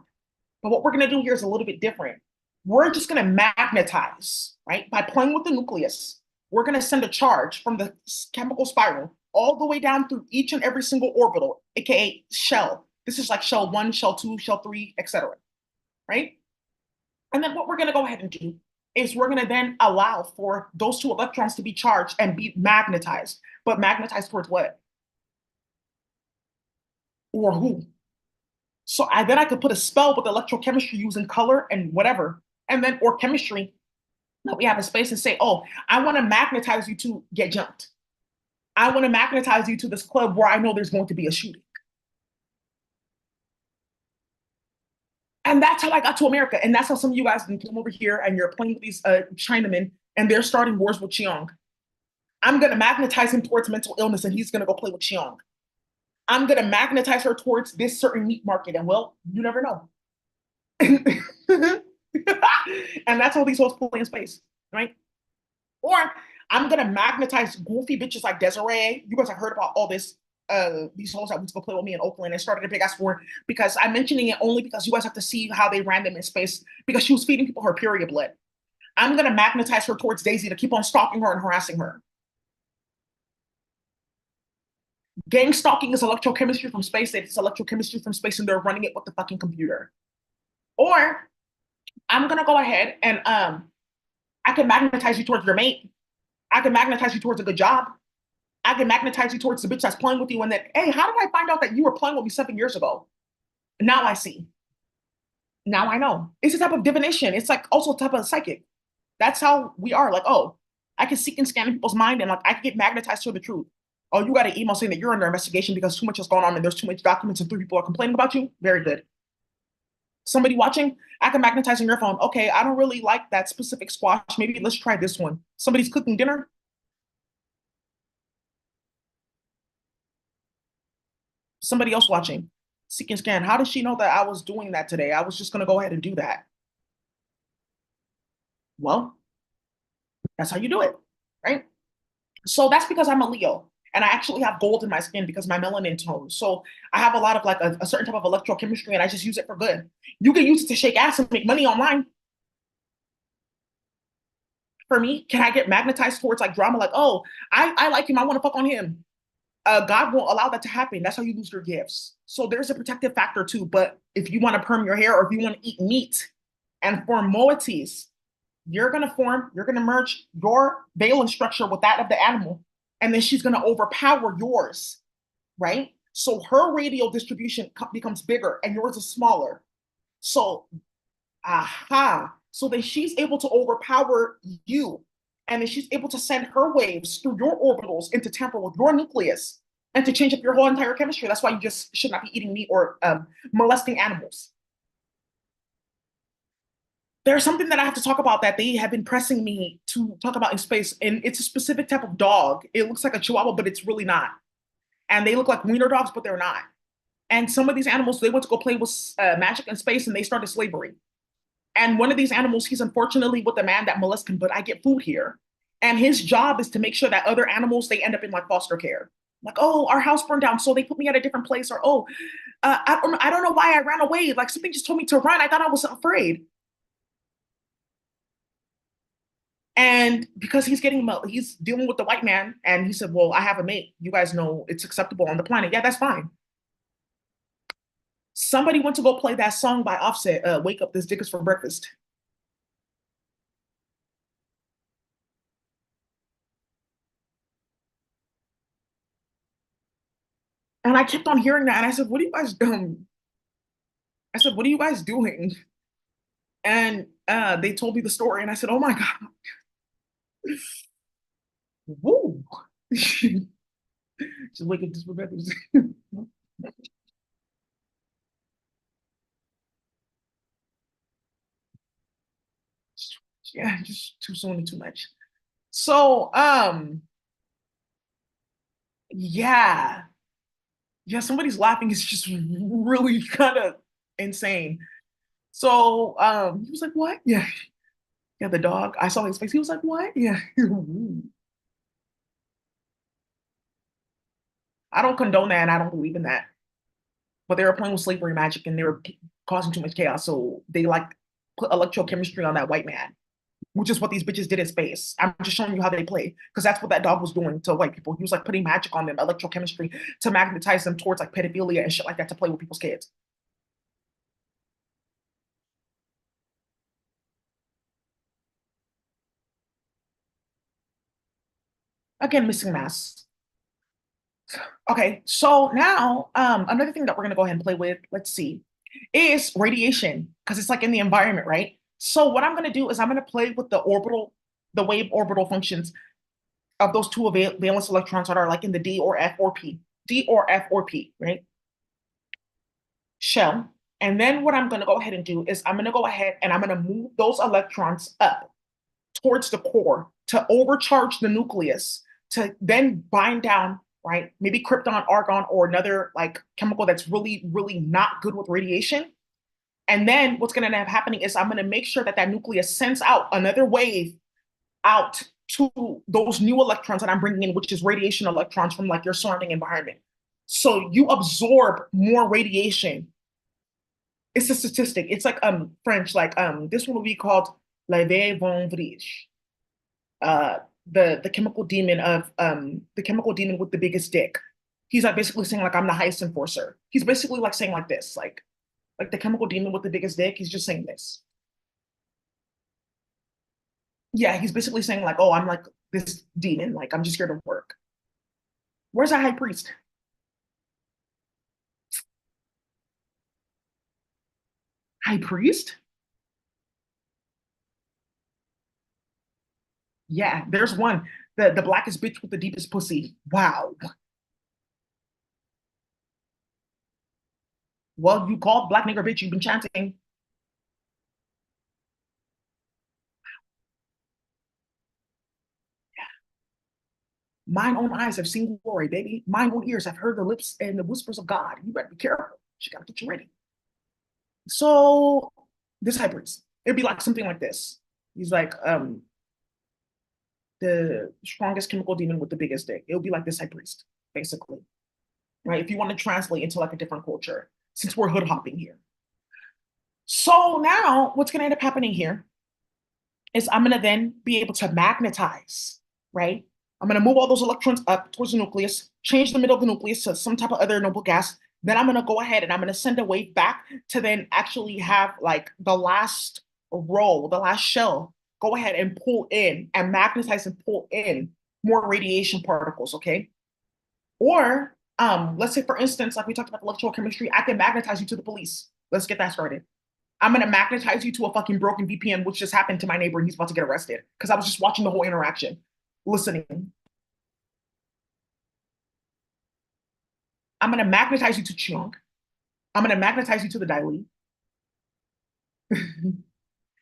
But what we're going to do here is a little bit different. We're just going to magnetize, right? By playing with the nucleus, we're going to send a charge from the chemical spiral all the way down through each and every single orbital, aka shell. This is like shell 1, shell 2, shell 3, etc. Right? And then what we're going to go ahead and do is we're going to then allow for those two electrons to be charged and be magnetized. But magnetized towards what? Or who? So then I could put a spell with electrochemistry using color and whatever. And then, or chemistry, that we have a space and say, oh, I want to magnetize you to get jumped. I want to magnetize you to this club where I know there's going to be a shooting. And that's how I got to America. And that's how some of you guys can come over here and you're playing with these Chinamen and they're starting wars with Chiang. I'm going to magnetize him towards mental illness and he's going to go play with Chiang. I'm going to magnetize her towards this certain meat market. And well, you never know. And that's how these hoes play in space, right? Or I'm going to magnetize goofy bitches like Desiree. You guys have heard about all this these hoes that went to go play with me in Oakland and started a big ass war because I'm mentioning it only because you guys have to see how they ran them in space because she was feeding people her period blood. I'm going to magnetize her towards Daisy to keep on stalking her and harassing her. Gang stalking is electrochemistry from space. It's electrochemistry from space and they're running it with the fucking computer. Or I'm going to go ahead and I can magnetize you towards your mate. I can magnetize you towards a good job. I can magnetize you towards the bitch that's playing with you, and then, hey, how did I find out that you were playing with me 7 years ago? Now I see. Now I know. It's a type of divination. It's like also a type of psychic. That's how we are. Like, oh, I can seek and scan in people's mind, and like I can get magnetized to the truth. Oh, you got an email saying that you're under investigation because too much has gone on and there's too much documents and 3 people are complaining about you. Very good. Somebody watching, I can magnetize on your phone. Okay, I don't really like that specific squash. Maybe let's try this one. Somebody's cooking dinner. Somebody else watching. Seek and scan. How did she know that I was doing that today? I was just gonna go ahead and do that. Well, that's how you do it, right? So that's because I'm a Leo and I actually have gold in my skin because my melanin tone. So I have a lot of like a certain type of electrochemistry and I just use it for good. You can use it to shake ass and make money online. For me, can I get magnetized towards like drama? Like, oh, I like him. I want to fuck on him. God won't allow that to happen. That's how you lose your gifts. So there's a protective factor too. But if you want to perm your hair or if you want to eat meat and form moieties, you're gonna merge your valence structure with that of the animal, and then she's gonna overpower yours, right? So her radial distribution becomes bigger and yours is smaller. So, aha. So then she's able to overpower you, and then she's able to send her waves through your orbitals into tamper with your nucleus and to change up your whole entire chemistry. That's why you just should not be eating meat or molesting animals. There's something that I have to talk about that they have been pressing me to talk about in space, and it's a specific type of dog. It looks like a Chihuahua, but it's really not. And they look like wiener dogs, but they're not. And some of these animals, they went to go play with magic in space, and they started slavery. And one of these animals, he's unfortunately with a man that molests him, but I get food here. And his job is to make sure that other animals they end up in like foster care. Like, oh, our house burned down, so they put me at a different place. Or oh, I don't know why I ran away. Like something just told me to run. I thought I was afraid. And because he's dealing with the white man, and he said, "Well, I have a mate. You guys know it's acceptable on the planet. Yeah, that's fine." Somebody went to go play that song by Offset, "Wake Up, This Dick Is for Breakfast," and I kept on hearing that, and I said, "What are you guys doing?" I said, "What are you guys doing?" And they told me the story, and I said, "Oh my God, woo!" Just wake up, this for breakfast. Yeah, just too soon and too much. So, yeah. Yeah, somebody's laughing is just really kind of insane. So he was like, "What?" Yeah, yeah, the dog. I saw his face. He was like, "What?" Yeah. I don't condone that and I don't believe in that. But they were playing with slavery magic and they were causing too much chaos. So they like put electrochemistry on that white man, which is what these bitches did in space. I'm just showing you how they play because that's what that dog was doing to white people. He was like putting magic on them, electrochemistry to magnetize them towards like pedophilia and shit like that to play with people's kids. Again, missing mass. Okay, so now another thing that we're gonna go ahead and play with, let's see, is radiation, because it's like in the environment, right? So what I'm gonna do is I'm gonna play with the wave orbital functions of those two valence electrons that are like in the D or F or P. D or F or P, right? Shell. And then what I'm gonna go ahead and do is I'm gonna go ahead and I'm gonna move those electrons up towards the core to overcharge the nucleus to then bind down, right? Maybe krypton, argon, or another like chemical that's really, really not good with radiation. And then what's going to end up happening is I'm going to make sure that that nucleus sends out another wave out to those new electrons that I'm bringing in, which is radiation electrons from like your surrounding environment. So you absorb more radiation. It's a statistic. It's like French, like this one will be called la vent uh, the chemical demon of the chemical demon with the biggest dick. He's like basically saying like I'm the highest enforcer. He's basically like saying like this, like the chemical demon with the biggest dick. He's just saying this. Yeah, he's basically saying like, oh, I'm like this demon. Like I'm just here to work. Where's that high priest? High priest? Yeah, there's one. The blackest bitch with the deepest pussy. Wow. Well, you called black nigger bitch. You've been chanting. Mine own eyes have seen glory, baby. Mine own ears have heard the lips and the whispers of God. You better be careful. She gotta get you ready. So this high priest, it'd be like something like this. He's like the strongest chemical demon with the biggest dick. It would be like this high priest, basically. Right? If you want to translate into like a different culture, since we're hood hopping here. So now what's gonna end up happening here is I'm going to then be able to magnetize, right? I'm going to move all those electrons up towards the nucleus, change the middle of the nucleus to some type of other noble gas. Then I'm going to go ahead and I'm going to send a wave back to then actually have like the last row, the last shell, go ahead and pull in and magnetize and pull in more radiation particles, okay? Or let's say, for instance, like we talked about electrochemistry, I can magnetize you to the police. Let's get that started. I'm gonna magnetize you to a fucking broken VPN, which just happened to my neighbor and he's about to get arrested because I was just watching the whole interaction, listening. I'm gonna magnetize you to Chung. I'm gonna magnetize you to the Daily.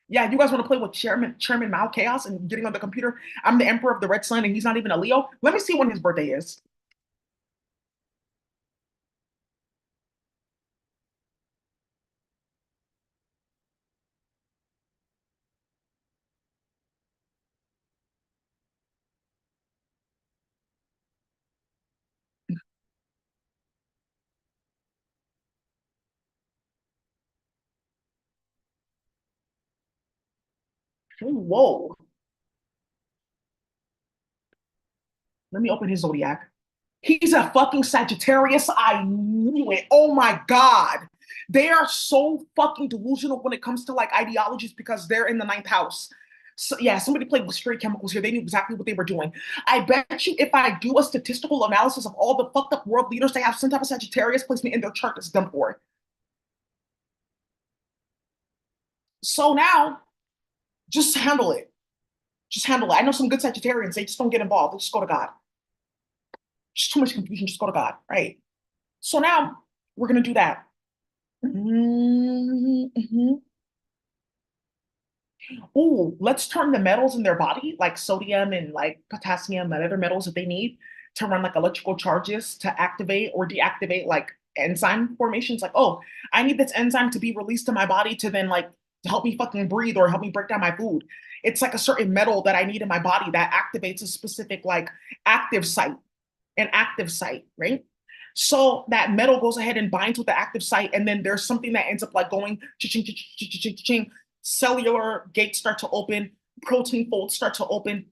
Yeah, you guys want to play with Chairman Mao Chaos and getting on the computer? I'm the Emperor of the Red Sun and he's not even a Leo. Let me see when his birthday is. Whoa. Let me open his zodiac. He's a fucking Sagittarius. I knew it. Oh my God. They are so fucking delusional when it comes to like ideologies because they're in the ninth house. So, yeah, somebody played with straight chemicals here. They knew exactly what they were doing. I bet you if I do a statistical analysis of all the fucked up world leaders, they have some type of Sagittarius placement in their chart that's done for it. So now, just handle it. Just handle it. I know some good Sagittarians. They just don't get involved. They just go to God. Just too much confusion. Just go to God. Right. So now we're gonna do that. Mm-hmm. Oh, let's turn the metals in their body, like sodium and like potassium and other metals that they need to run like electrical charges to activate or deactivate like enzyme formations. Like, oh, I need this enzyme to be released to my body to then like help me fucking breathe or help me break down my food. It's like a certain metal that I need in my body that activates a specific like active site, an active site, right? So that metal goes ahead and binds with the active site, and then there's something that ends up like going ching ching ching ching ching. Cellular gates start to open, protein folds start to open,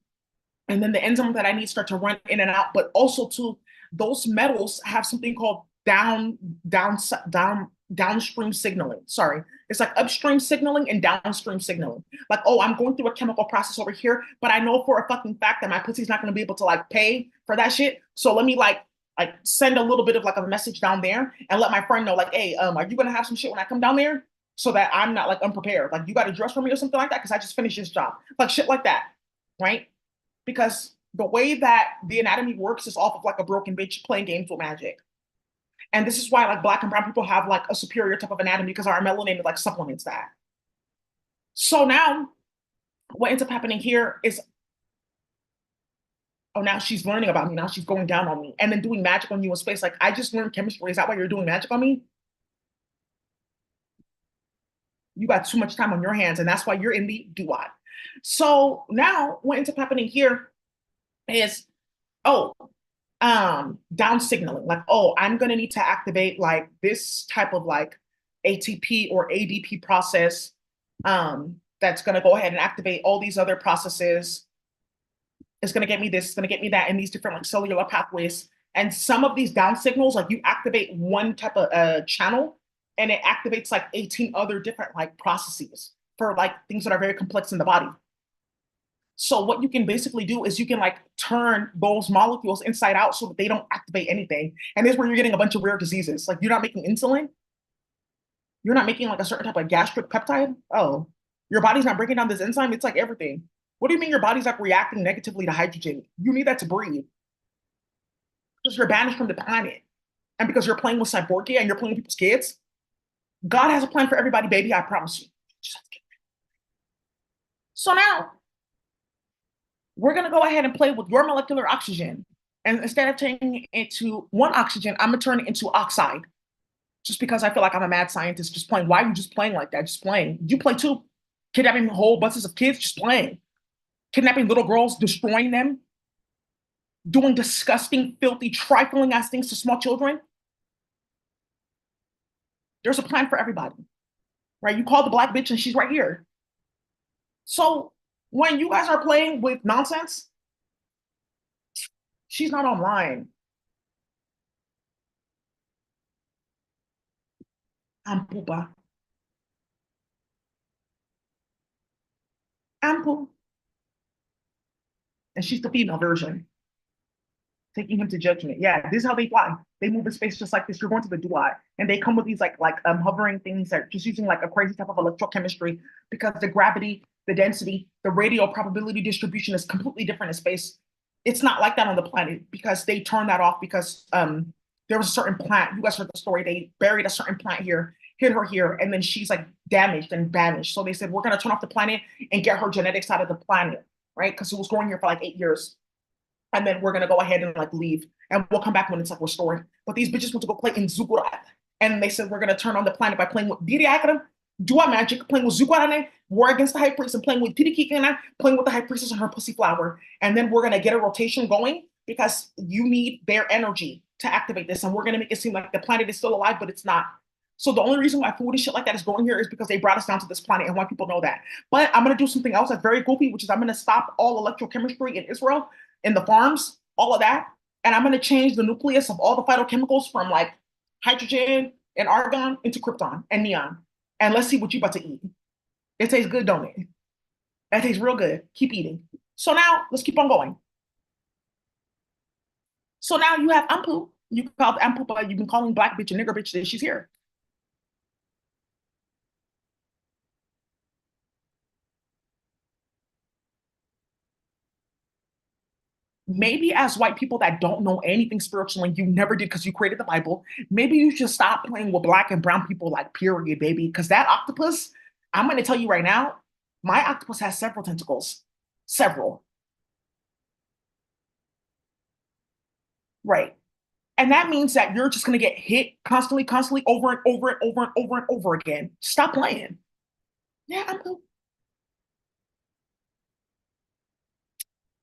and then the enzymes that I need start to run in and out. But also too, those metals have something called downstream signaling. Sorry, it's like upstream signaling and downstream signaling. Like, oh, I'm going through a chemical process over here, but I know for a fucking fact that my pussy's not going to be able to like pay for that shit. So let me like send a little bit of like a message down there and let my friend know like, hey, are you gonna have some shit when I come down there? So that I'm not like unprepared. Like you got to dress for me or something like that because I just finished this job. Like shit like that, right? Because the way that the anatomy works is off of like a broken bitch playing games with magic. And this is why like black and brown people have like a superior type of anatomy because our melanin like supplements that. So now what ends up happening here is, oh, now she's learning about me. Now she's going down on me and then doing magic on you in space. Like I just learned chemistry. Is that why you're doing magic on me? You got too much time on your hands, and that's why you're in the duat. So now what ends up happening here is, oh, down signaling. Like, oh, I'm gonna need to activate like this type of like ATP or ADP process that's gonna go ahead and activate all these other processes. It's gonna get me this, it's gonna get me that in these different like cellular pathways. And some of these down signals, like you activate one type of channel and it activates like 18 other different like processes for like things that are very complex in the body. So what you can basically do is you can like turn those molecules inside out so that they don't activate anything. And this is where you're getting a bunch of rare diseases. Like you're not making insulin, you're not making like a certain type of gastric peptide. Oh, your body's not breaking down this enzyme. It's like everything. What do you mean your body's like reacting negatively to hydrogen? You need that to breathe because you're banished from the planet. And because you're playing with cyborgia and you're playing with people's kids, God has a plan for everybody, baby. I promise you. So now we're going to go ahead and play with your molecular oxygen. And instead of turning it into one oxygen, I'm going to turn it into oxide. Just because I feel like I'm a mad scientist just playing. Why are you just playing like that? Just playing. You play too. Kidnapping whole bunches of kids, just playing. Kidnapping little girls, destroying them, doing disgusting, filthy, trifling ass things to small children. There's a plan for everybody, right? You call the black bitch and she's right here. So when you guys are playing with nonsense, she's not online. I'm Poopa. I'm Pooh. And she's the female version, taking him to judgment. Yeah, this is how they fly. They move in space just like this. You're going to the Duai, and they come with these hovering things that just using like a crazy type of electrochemistry because the gravity, the density, the radial probability distribution is completely different in space. It's not like that on the planet because they turned that off because there was a certain plant. You guys heard the story. They buried a certain plant here, hid her here, and then she's like damaged and banished. So they said we're gonna turn off the planet and get her genetics out of the planet, right? Because it was growing here for like 8 years, and then we're gonna go ahead and like leave, and we'll come back when it's like restored. But these bitches want to go play in Zugurat, and they said we're gonna turn on the planet by playing with Diri Akram, Dua Magic, playing with Zuguarane, War Against the High Priest, and playing with Tirikikana, playing with the High Priestess and her pussy flower, and then we're gonna get a rotation going because you need their energy to activate this, and we're gonna make it seem like the planet is still alive, but it's not. So the only reason why food and shit like that is going here is because they brought us down to this planet and want people to know that. But I'm gonna do something else that's very goofy, which is I'm gonna stop all electrochemistry in Israel in the farms, all of that. And I'm going to change the nucleus of all the phytochemicals from like hydrogen and argon into krypton and neon. And let's see what you about to eat. It tastes good, don't it? That tastes real good. Keep eating. So now let's keep on going. So now you have Ampu. You called Ampu, but you've been calling black bitch and nigger bitch that she's here. Maybe as white people that don't know anything spiritual and you never did because you created the Bible, maybe you should stop playing with black and brown people like period, baby. Because that octopus, I'm going to tell you right now, my octopus has several tentacles. Several. Right. And that means that you're just going to get hit constantly, constantly over and over and over and over and over again. Stop playing. Yeah, I'm cool.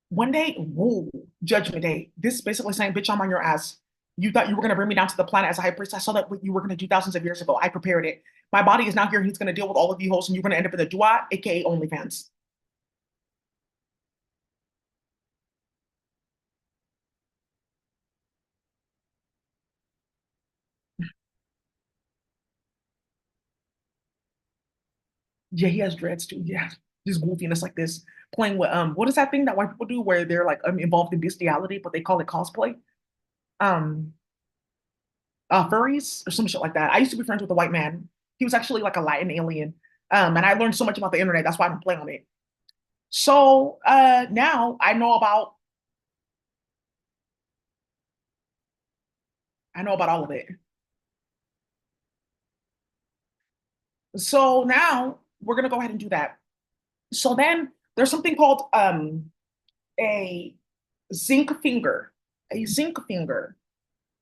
One day, whoa, judgment day. This is basically saying, bitch, I'm on your ass. You thought you were going to bring me down to the planet as a high priest. I saw that what you were going to do thousands of years ago. I prepared it. My body is now here. He's going to deal with all of you hosts, and you're going to end up in the Dua, aka OnlyFans. Yeah, he has dreads too. Yeah, just goofiness like this. Playing with what is that thing that white people do where they're like involved in bestiality, but they call it cosplay? Um, Furries or some shit like that. I used to be friends with a white man. He was actually like a Latin alien. And I learned so much about the internet. That's why I don't play on it. So now I know about all of it. So now we're gonna go ahead and do that. So then there's something called a zinc finger. A zinc finger.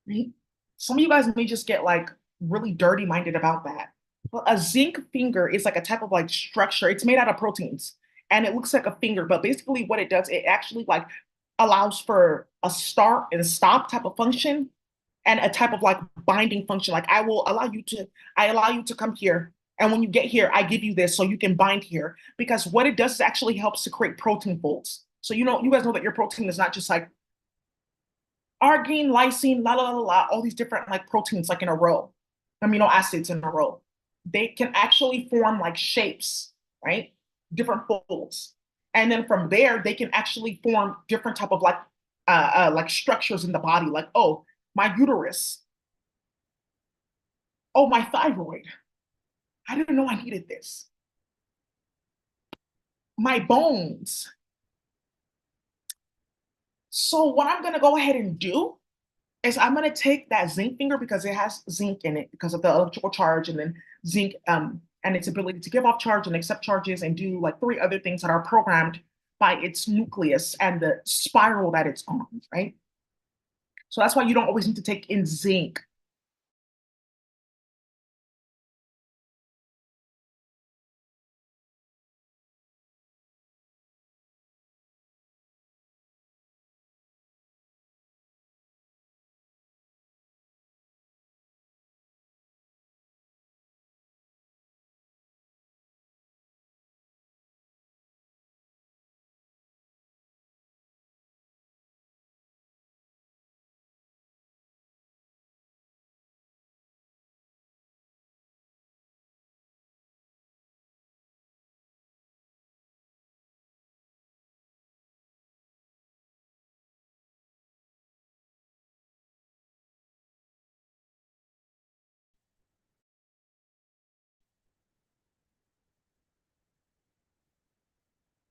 Right? Some of you guys may just get like really dirty minded about that. But a zinc finger is like a type of like structure. It's made out of proteins and it looks like a finger. But basically, what it does, it actually like allows for a start and a stop type of function and a type of like binding function. Like I allow you to come here. And when you get here, I give you this so you can bind here. Because what it does is actually helps to create protein folds. So you guys know that your protein is not just like arginine, lysine, la la la la, all these different like proteins like in a row, amino acids in a row. They can actually form like shapes, right? Different folds. And then from there, they can actually form different type of like structures in the body, like, oh, my uterus, oh, my thyroid. I didn't know I needed this. My bones. So what I'm gonna go ahead and do is I'm gonna take that zinc finger because it has zinc in it because of the electrical charge, and then zinc and its ability to give off charge and accept charges and do like three other things that are programmed by its nucleus and the spiral that it's on, right? So that's why you don't always need to take in zinc.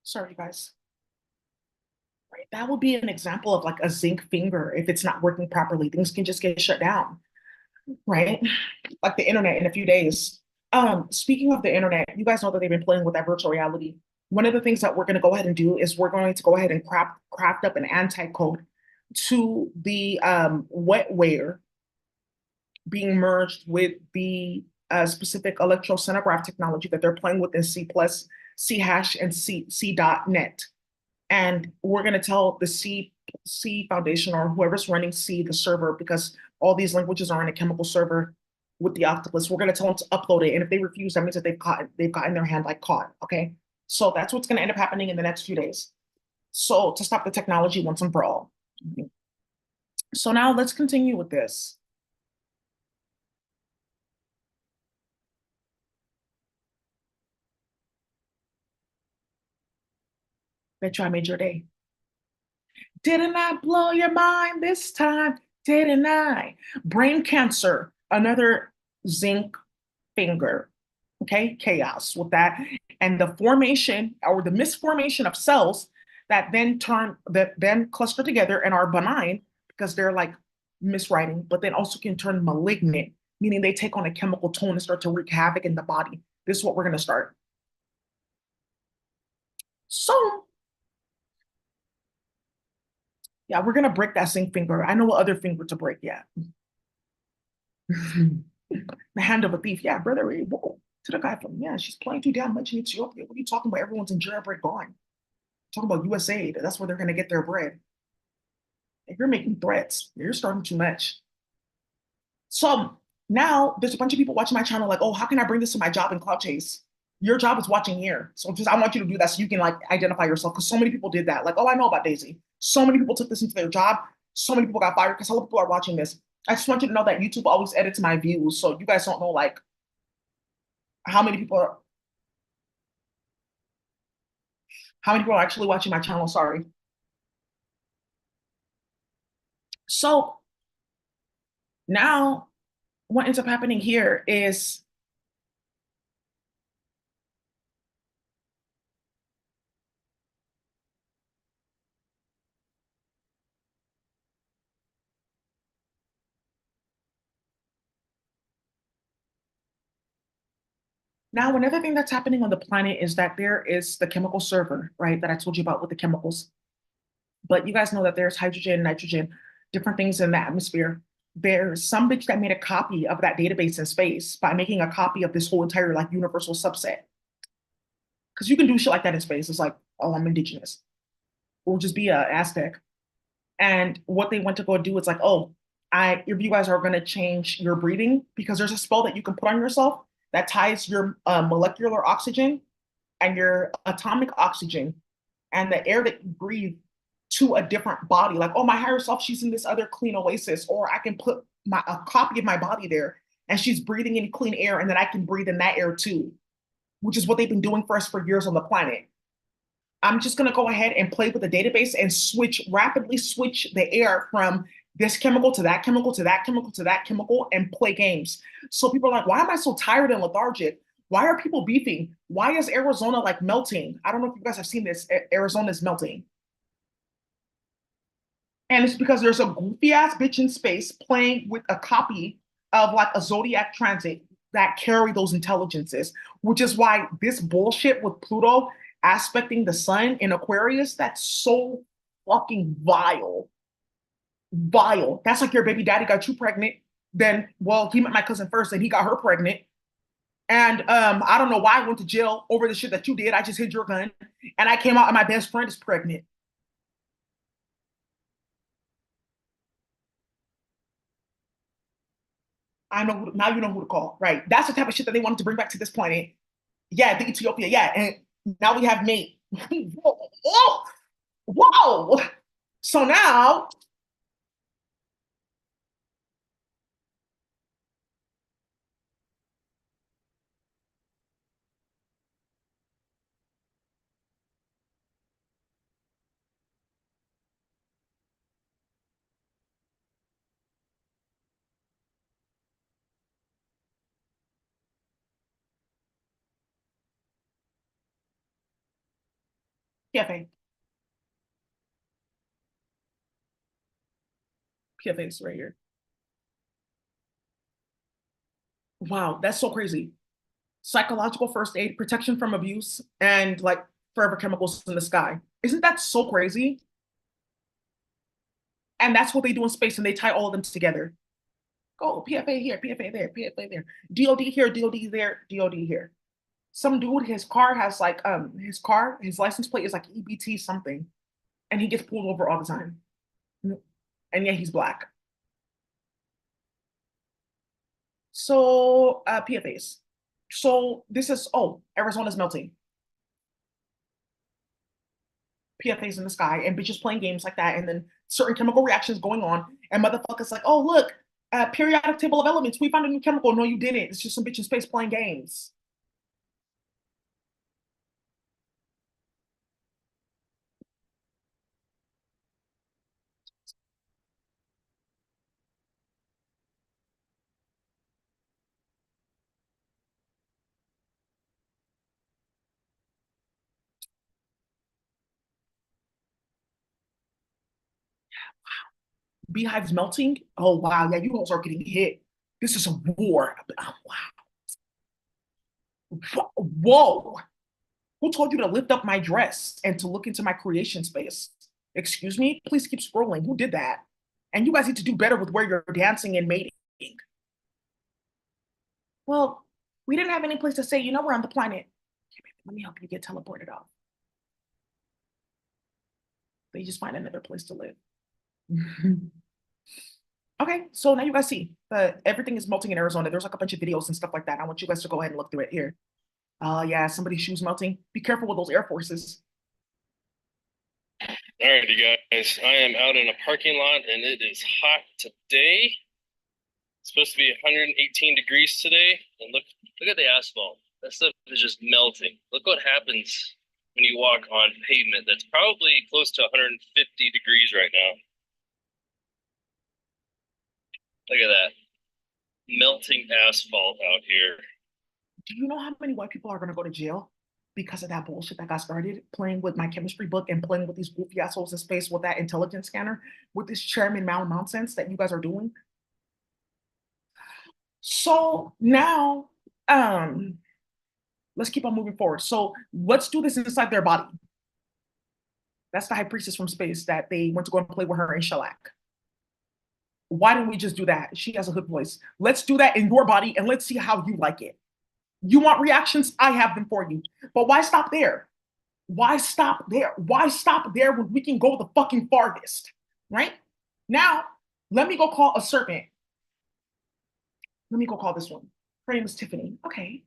Sorry, guys. Right? That would be an example of like a zinc finger. If it's not working properly, things can just get shut down, right? Like the internet in a few days. Speaking of the internet, you guys know that they've been playing with that virtual reality. One of the things that we're going to go ahead and do is we're going to go ahead and craft up an anti-code to the wetware being merged with the specific electrosonograph technology that they're playing with in C plus, C hash, and C.net. And we're going to tell the C Foundation or whoever's running C, the server, because all these languages are in a chemical server with the octopus. We're going to tell them to upload it. And if they refuse, that means that they've gotten their hand like caught. Okay. So that's what's going to end up happening in the next few days. So to stop the technology once and for all. So now let's continue with this. Bet you I made your day. Didn't I blow your mind this time? Didn't I? Brain cancer, another zinc finger. Okay, chaos with that. And the formation or the misformation of cells that then cluster together and are benign because they're like miswriting, but then also can turn malignant, meaning they take on a chemical tone and start to wreak havoc in the body. This is what we're going to start. So yeah, we're gonna break that zinc finger. I know what other finger to break. Yeah, the hand of a thief. Yeah, brother. Whoa. To the guy from she's playing too damn much in Ethiopia. What are you talking about? Everyone's in jailbreak gone. Talking about USA. That's where they're gonna get their bread. If you're making threats, you're starting too much. So now there's a bunch of people watching my channel like, oh, how can I bring this to my job in Cloud Chase? Your job is watching here. So just I want you to do that so you can like identify yourself because so many people did that. Like, oh, I know about Daisy. So many people took this into their job. So many people got fired because a lot of people are watching this. I just want you to know that YouTube always edits my views. So you guys don't know like how many people are actually watching my channel. Sorry. So now what ends up happening here is now another thing that's happening on the planet is that there is the chemical server, right? That I told you about with the chemicals. But you guys know that there's hydrogen, nitrogen, different things in the atmosphere. There's some bitch that made a copy of that database in space by making a copy of this whole entire like universal subset. Because you can do shit like that in space. It's like, oh, I'm indigenous. Or just be a Aztec. And what they went to go do is like, oh, if you guys are going to change your breathing, because there's a spell that you can put on yourself that ties your molecular oxygen and your atomic oxygen and the air that you breathe to a different body. Like, oh, my higher self, she's in this other clean oasis, or I can put a copy of my body there and she's breathing in clean air and then I can breathe in that air too, which is what they've been doing for us for years on the planet. I'm just going to go ahead and play with the database and rapidly switch the air from this chemical to that chemical to that chemical to that chemical and play games. So people are like, why am I so tired and lethargic? Why are people beefing? Why is Arizona like melting? I don't know if you guys have seen this. Arizona is melting. And it's because there's a goofy ass bitch in space playing with a copy of like a zodiac transit that carry those intelligences, which is why this bullshit with Pluto aspecting the sun in Aquarius, that's so fucking vile. Vile. That's like your baby daddy got you pregnant. Then, well, he met my cousin first and he got her pregnant. And I don't know why I went to jail over the shit that you did. I just hid your gun. And I came out and my best friend is pregnant. I know now you know who to call, right? That's the type of shit that they wanted to bring back to this planet. Yeah, the Ethiopia, yeah, and now we have mate. Whoa, whoa, whoa! So now, PFA, PFA is right here. Wow, that's so crazy. Psychological first aid, protection from abuse, and like forever chemicals in the sky. Isn't that so crazy? And that's what they do in space, and they tie all of them together. Oh, PFA here, PFA there, PFA there, DOD here, DOD there, DOD here. Some dude, his car has like his license plate is like EBT something, and he gets pulled over all the time. And yeah, he's black. So PFAs. So this is Arizona's melting. PFAs in the sky and bitches playing games like that, and then certain chemical reactions going on, and motherfuckers like, oh look, periodic table of elements, we found a new chemical. No, you didn't. It's just some bitch in space playing games. Beehives melting. Oh wow, yeah, you guys are getting hit. This is a war. Oh, wow. Whoa. Who told you to lift up my dress and to look into my creation space? Excuse me? Please keep scrolling. Who did that? And you guys need to do better with where you're dancing and mating. Well, we didn't have any place to say, we're on the planet. Let me help you get teleported off. They just find another place to live. Okay, so now you guys see everything is melting in Arizona. There's like a bunch of videos and stuff like that. I want you guys to go ahead and look through it here. Yeah, somebody's shoes melting. Be careful with those Air Forces. All right, you guys. I am out in a parking lot and it is hot today. It's supposed to be 118 degrees today. And look at the asphalt. That stuff is just melting. Look what happens when you walk on pavement that's probably close to 150 degrees right now. Look at that. Melting asphalt out here. Do you know how many white people are going to go to jail because of that bullshit that got started playing with my chemistry book and playing with these goofy assholes in space with that intelligence scanner with this Chairman Mao nonsense that you guys are doing? So now, let's keep on moving forward. So let's do this inside their body. That's the high priestess from space that they went to go and play with her in shellac. Why didn't we just do that? She has a hood voice. Let's do that in your body and let's see how you like it. You want reactions? I have them for you. But why stop there? Why stop there? Why stop there when we can go the fucking farthest? Right? Now, let me go call a serpent. Let me go call this one. Her name is Tiffany. Okay.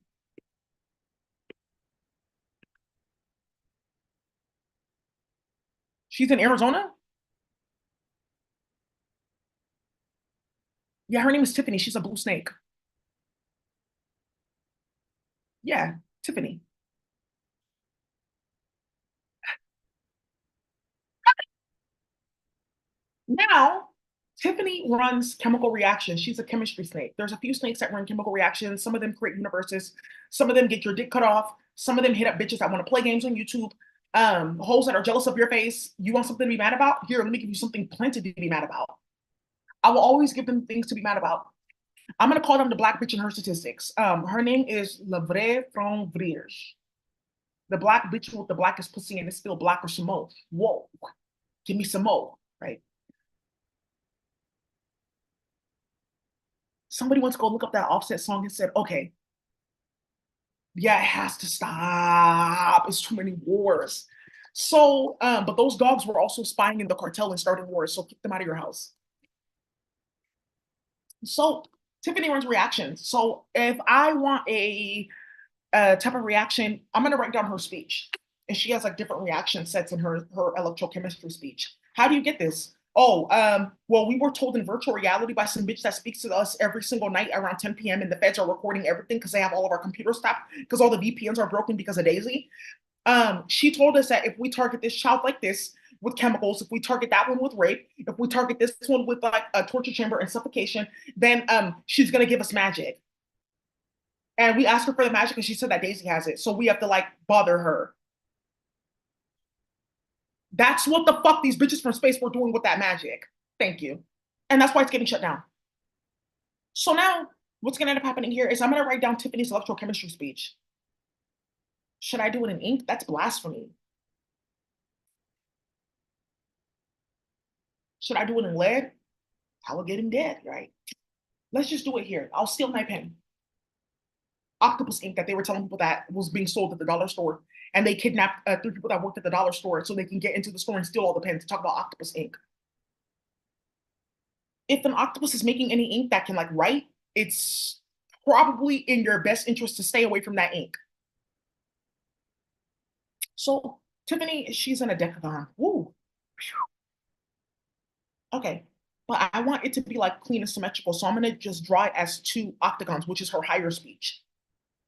She's in Arizona? Yeah, her name is Tiffany. She's a blue snake. Yeah, Tiffany. Now, Tiffany runs chemical reactions. She's a chemistry snake. There's a few snakes that run chemical reactions. Some of them create universes. Some of them get your dick cut off. Some of them hit up bitches that want to play games on YouTube. Hoes that are jealous of your face. You want something to be mad about? Here, let me give you something plenty to be mad about. I will always give them things to be mad about. I'm gonna call them the black bitch in her statistics. Her name is La Vraie From Vrieres. The black bitch with the blackest pussy and it's still black or some more. Whoa, give me some more, right? Somebody wants to go look up that Offset song and said, okay, yeah, it has to stop. It's too many wars. So, but those dogs were also spying in the cartel and starting wars. So kick them out of your house. So Tiffany runs reactions. So if I want type of reaction, I'm gonna write down her speech, and she has like different reaction sets in her electrochemistry speech. How do you get this? Oh, well, we were told in virtual reality by some bitch that speaks to us every single night around 10 p.m. and the feds are recording everything because they have all of our computers stopped because all the VPNs are broken because of Daisy. She told us that if we target this child like this with chemicals, if we target that one with rape, if we target this one with like a torture chamber and suffocation, then she's gonna give us magic. And we asked her for the magic and she said that Daisy has it. So we have to like bother her. That's what the fuck these bitches from space were doing with that magic. Thank you. And that's why it's getting shut down. So now what's gonna end up happening here is I'm gonna write down Tiffany's electrochemistry speech. Should I do it in ink? That's blasphemy. Should I do it in lead? I will get him dead, right? Let's just do it here. I'll steal my pen. Octopus ink that they were telling people that was being sold at the dollar store. And they kidnapped 3 people that worked at the dollar store so they can get into the store and steal all the pens to talk about octopus ink. If an octopus is making any ink that can like write, it's probably in your best interest to stay away from that ink. So Tiffany, she's in a decagon. Woo. Okay. But I want it to be like clean and symmetrical. So I'm gonna just draw it as 2 octagons, which is her higher speech.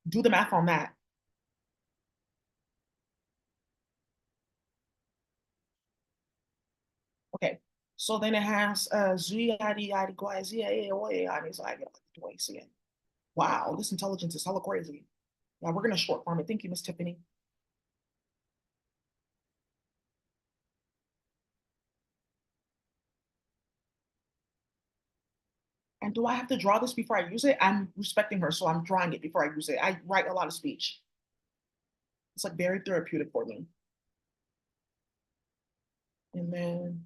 Do the math on that. Okay. So then it has wow, this intelligence is hella crazy. Yeah, we're gonna short form it. Thank you, Miss Tiffany. And do I have to draw this before I use it? I'm respecting her, so I'm drawing it before I use it. I write a lot of speech. It's like very therapeutic for me. And then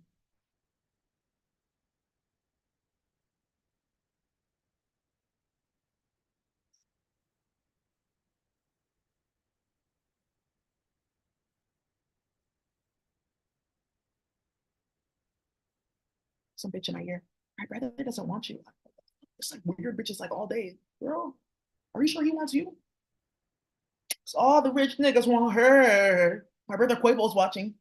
some bitch in my ear. My brother doesn't want you. It's like weird bitches like all day. Girl, are you sure he wants you? It's all the rich niggas want her. My brother Quavo's watching.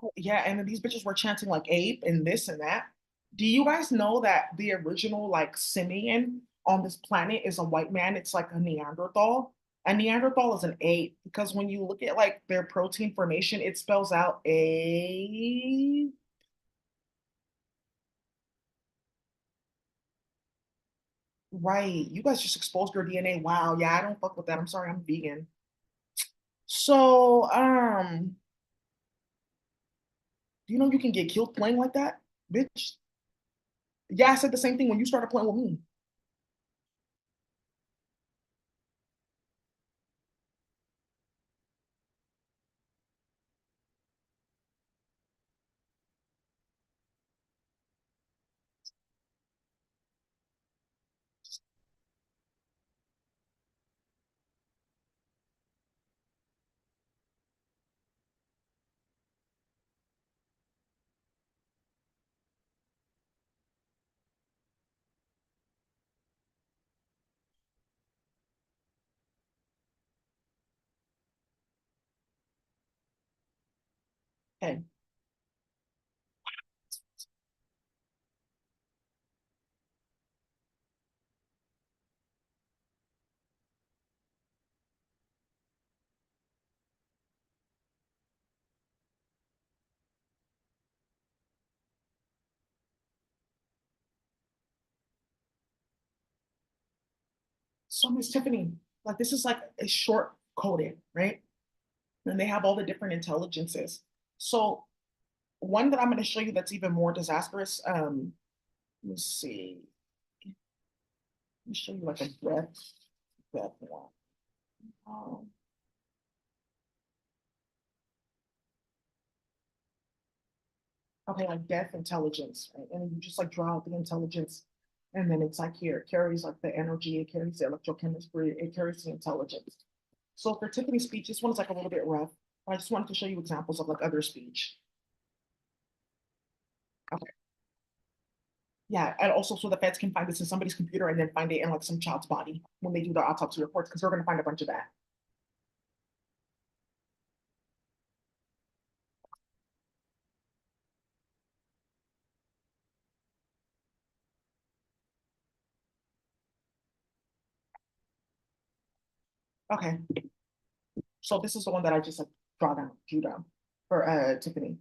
Oh, yeah, and then these bitches were chanting like ape and this and that. Do you guys know that the original like simian on this planet is a white man? It's like a Neanderthal. A Neanderthal is an ape because when you look at like their protein formation, it spells out a. Right. You guys just exposed your DNA. Wow. Yeah, I don't fuck with that. I'm sorry, I'm vegan. So, do you know you can get killed playing like that, bitch? Yeah, I said the same thing when you started playing with me. Okay. So Miss Tiffany, like this is like a short coded, right? And they have all the different intelligences. So one that I'm going to show you that's even more disastrous. Let me see. Let me show you like a breath one. Um, okay, like death intelligence, right? And you just like draw out the intelligence, and then it's like here, it carries like the energy, it carries the electrochemistry, it carries the intelligence. So for Tiffany's speech, this one is like a little bit rough. I just wanted to show you examples of like other speech. Okay. Yeah, and also so the feds can find this in somebody's computer and then find it in like some child's body when they do their autopsy reports, because they're gonna find a bunch of that. Okay, so this is the one that I just like drew down for Tiffany.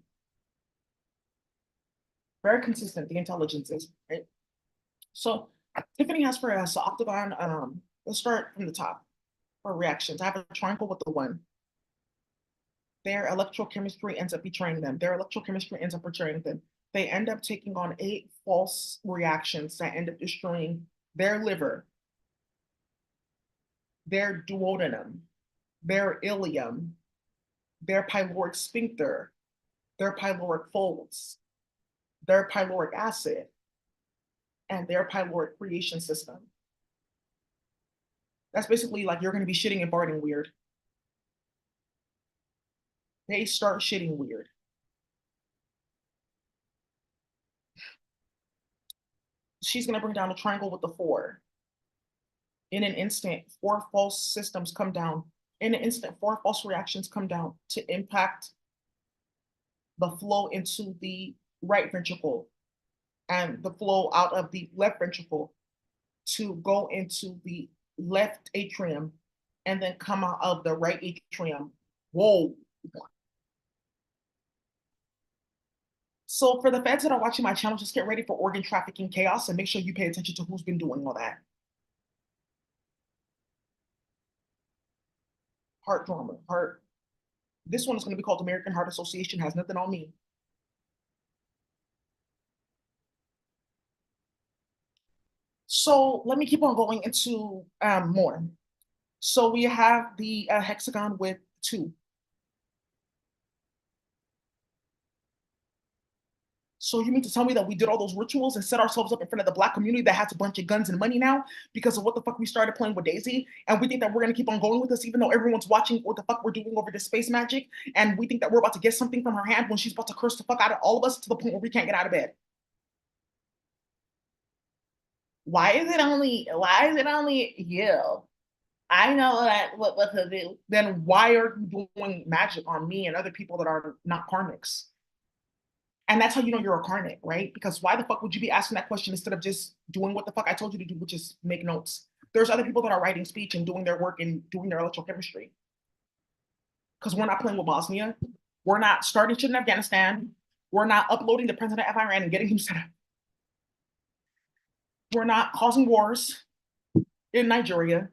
Very consistent, the intelligence is, right? So Tiffany has for us, so octagon, let's start from the top for reactions. I have a triangle with the one. Their electrochemistry ends up betraying them. Their electrochemistry ends up betraying them. They end up taking on 8 false reactions that end up destroying their liver, their duodenum, their ileum, their pyloric sphincter, their pyloric folds, their pyloric acid, and their pyloric creation system. That's basically like you're going to be shitting and farting weird. They start shitting weird. She's going to bring down a triangle with the 4. In an instant, 4 false systems come down. In an instant, 4 false reactions come down to impact the flow into the right ventricle and the flow out of the left ventricle to go into the left atrium and then come out of the right atrium. Whoa. So for the fans that are watching my channel, just get ready for organ trafficking chaos and make sure you pay attention to who's been doing all that. Heart drama, heart. This one is going to be called American Heart Association, has nothing on me. So let me keep on going into more. So we have the hexagon with 2. So you mean to tell me that we did all those rituals and set ourselves up in front of the Black community that has a bunch of guns and money now because of what the fuck we started playing with Daisy? And we think that we're going to keep on going with this even though everyone's watching what the fuck we're doing over this space magic? And we think that we're about to get something from her hand when she's about to curse the fuck out of all of us to the point where we can't get out of bed. Why is it only you? I know that what to do. Then why are you doing magic on me and other people that are not karmics? And that's how you know you're a karmic, right? Because why the fuck would you be asking that question instead of just doing what the fuck I told you to do, which is make notes? There's other people that are writing speech and doing their work and doing their electrochemistry. Because we're not playing with Bosnia. We're not starting shit in Afghanistan. We're not uploading the president of Iran and getting him set up. We're not causing wars in Nigeria.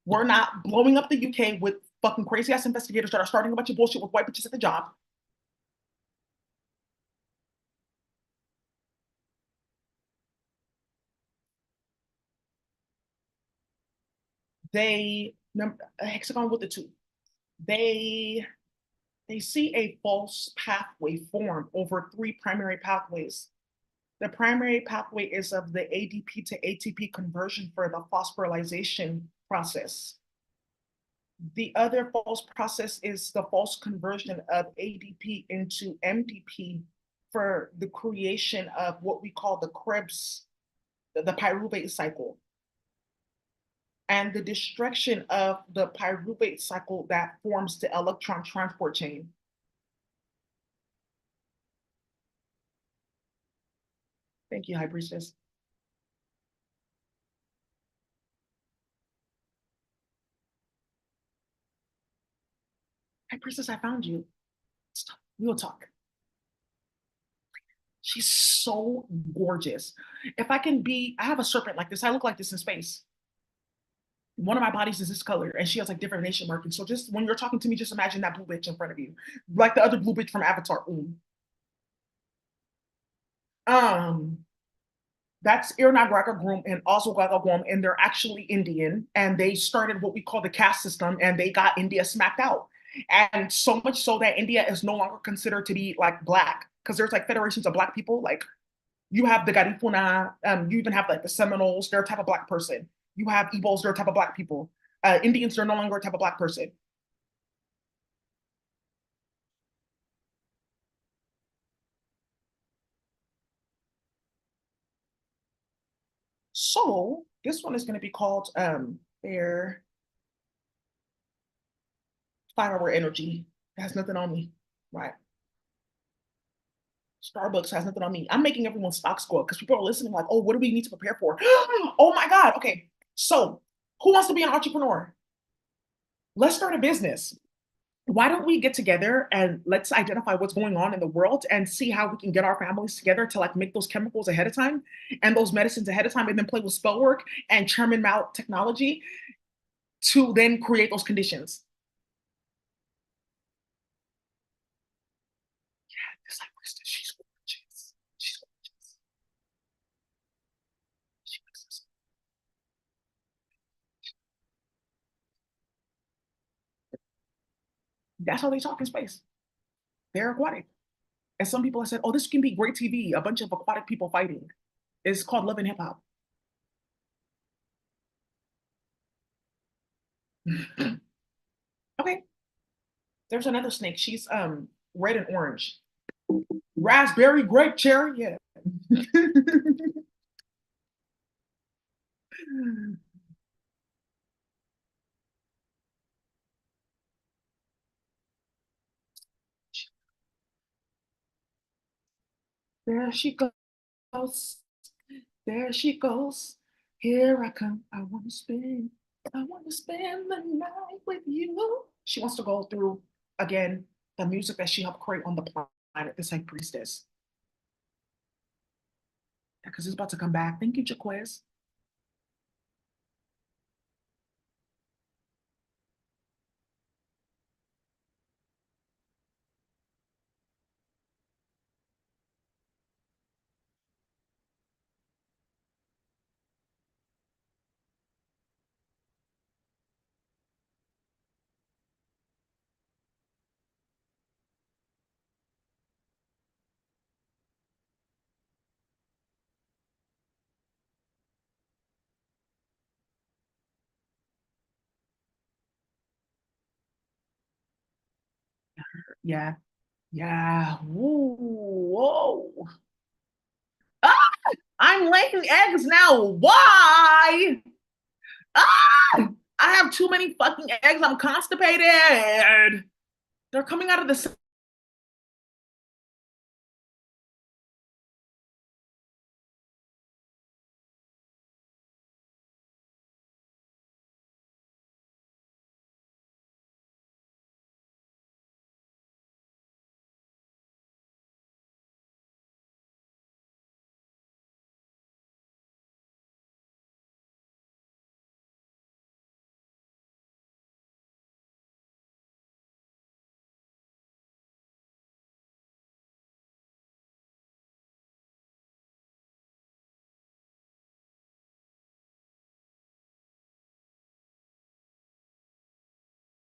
We're not blowing up the UK with fucking crazy ass investigators that are starting a bunch of bullshit with white bitches at the job. They a hexagon with the 2. They see a false pathway form over 3 primary pathways. The primary pathway is of the ADP to ATP conversion for the phosphorylation process. The other false process is the false conversion of ADP into MDP for the creation of what we call the Krebs, the pyruvate cycle. And the destruction of the pyruvate cycle that forms the electron transport chain. Thank you, High Priestess. High Priestess, I found you. We'll talk. She's so gorgeous. If I can be, I have a serpent like this. I look like this in space. One of my bodies is this color, and she has like divination markings. So just when you're talking to me, just imagine that blue bitch in front of you, like the other blue bitch from Avatar. Um, that's Irnagraka and also Gagagwam, and they're actually Indian, and they started what we call the caste system, and they got India smacked out, and so much so that India is no longer considered to be like black because there's like federations of black people, like you have the Garifuna, you even have like the Seminoles, they're a type of black person. You have Igbos, they're a type of black people. Indians, they're no longer a type of black person. So this one is going to be called their firepower energy. It has nothing on me, right? Starbucks has nothing on me. I'm making everyone's stocks go up because people are listening like, oh, what do we need to prepare for? Oh my God. Okay. So who wants to be an entrepreneur? Let's start a business. Why don't we get together and let's identify what's going on in the world and see how we can get our families together to like make those chemicals ahead of time and those medicines ahead of time and then play with spell work and Chairman Mao technology to then create those conditions. Yeah, it's like she's gorgeous. She's gorgeous. She makes us. That's how they talk in space. They're aquatic. And some people have said, oh, this can be great TV, a bunch of aquatic people fighting. It's called Love and Hip Hop. Okay. There's another snake. She's red and orange. Raspberry, grape, cherry, yeah. There she goes. There she goes. Here I come. I want to spend the night with you. She wants to go through again the music that she helped create on the planet, this like priestess. Because it's about to come back. Thank you, Jaquez. Yeah. Yeah. Whoa. Whoa. Ah, I'm laying eggs now. Why? Ah, I have too many fucking eggs. I'm constipated. They're coming out of the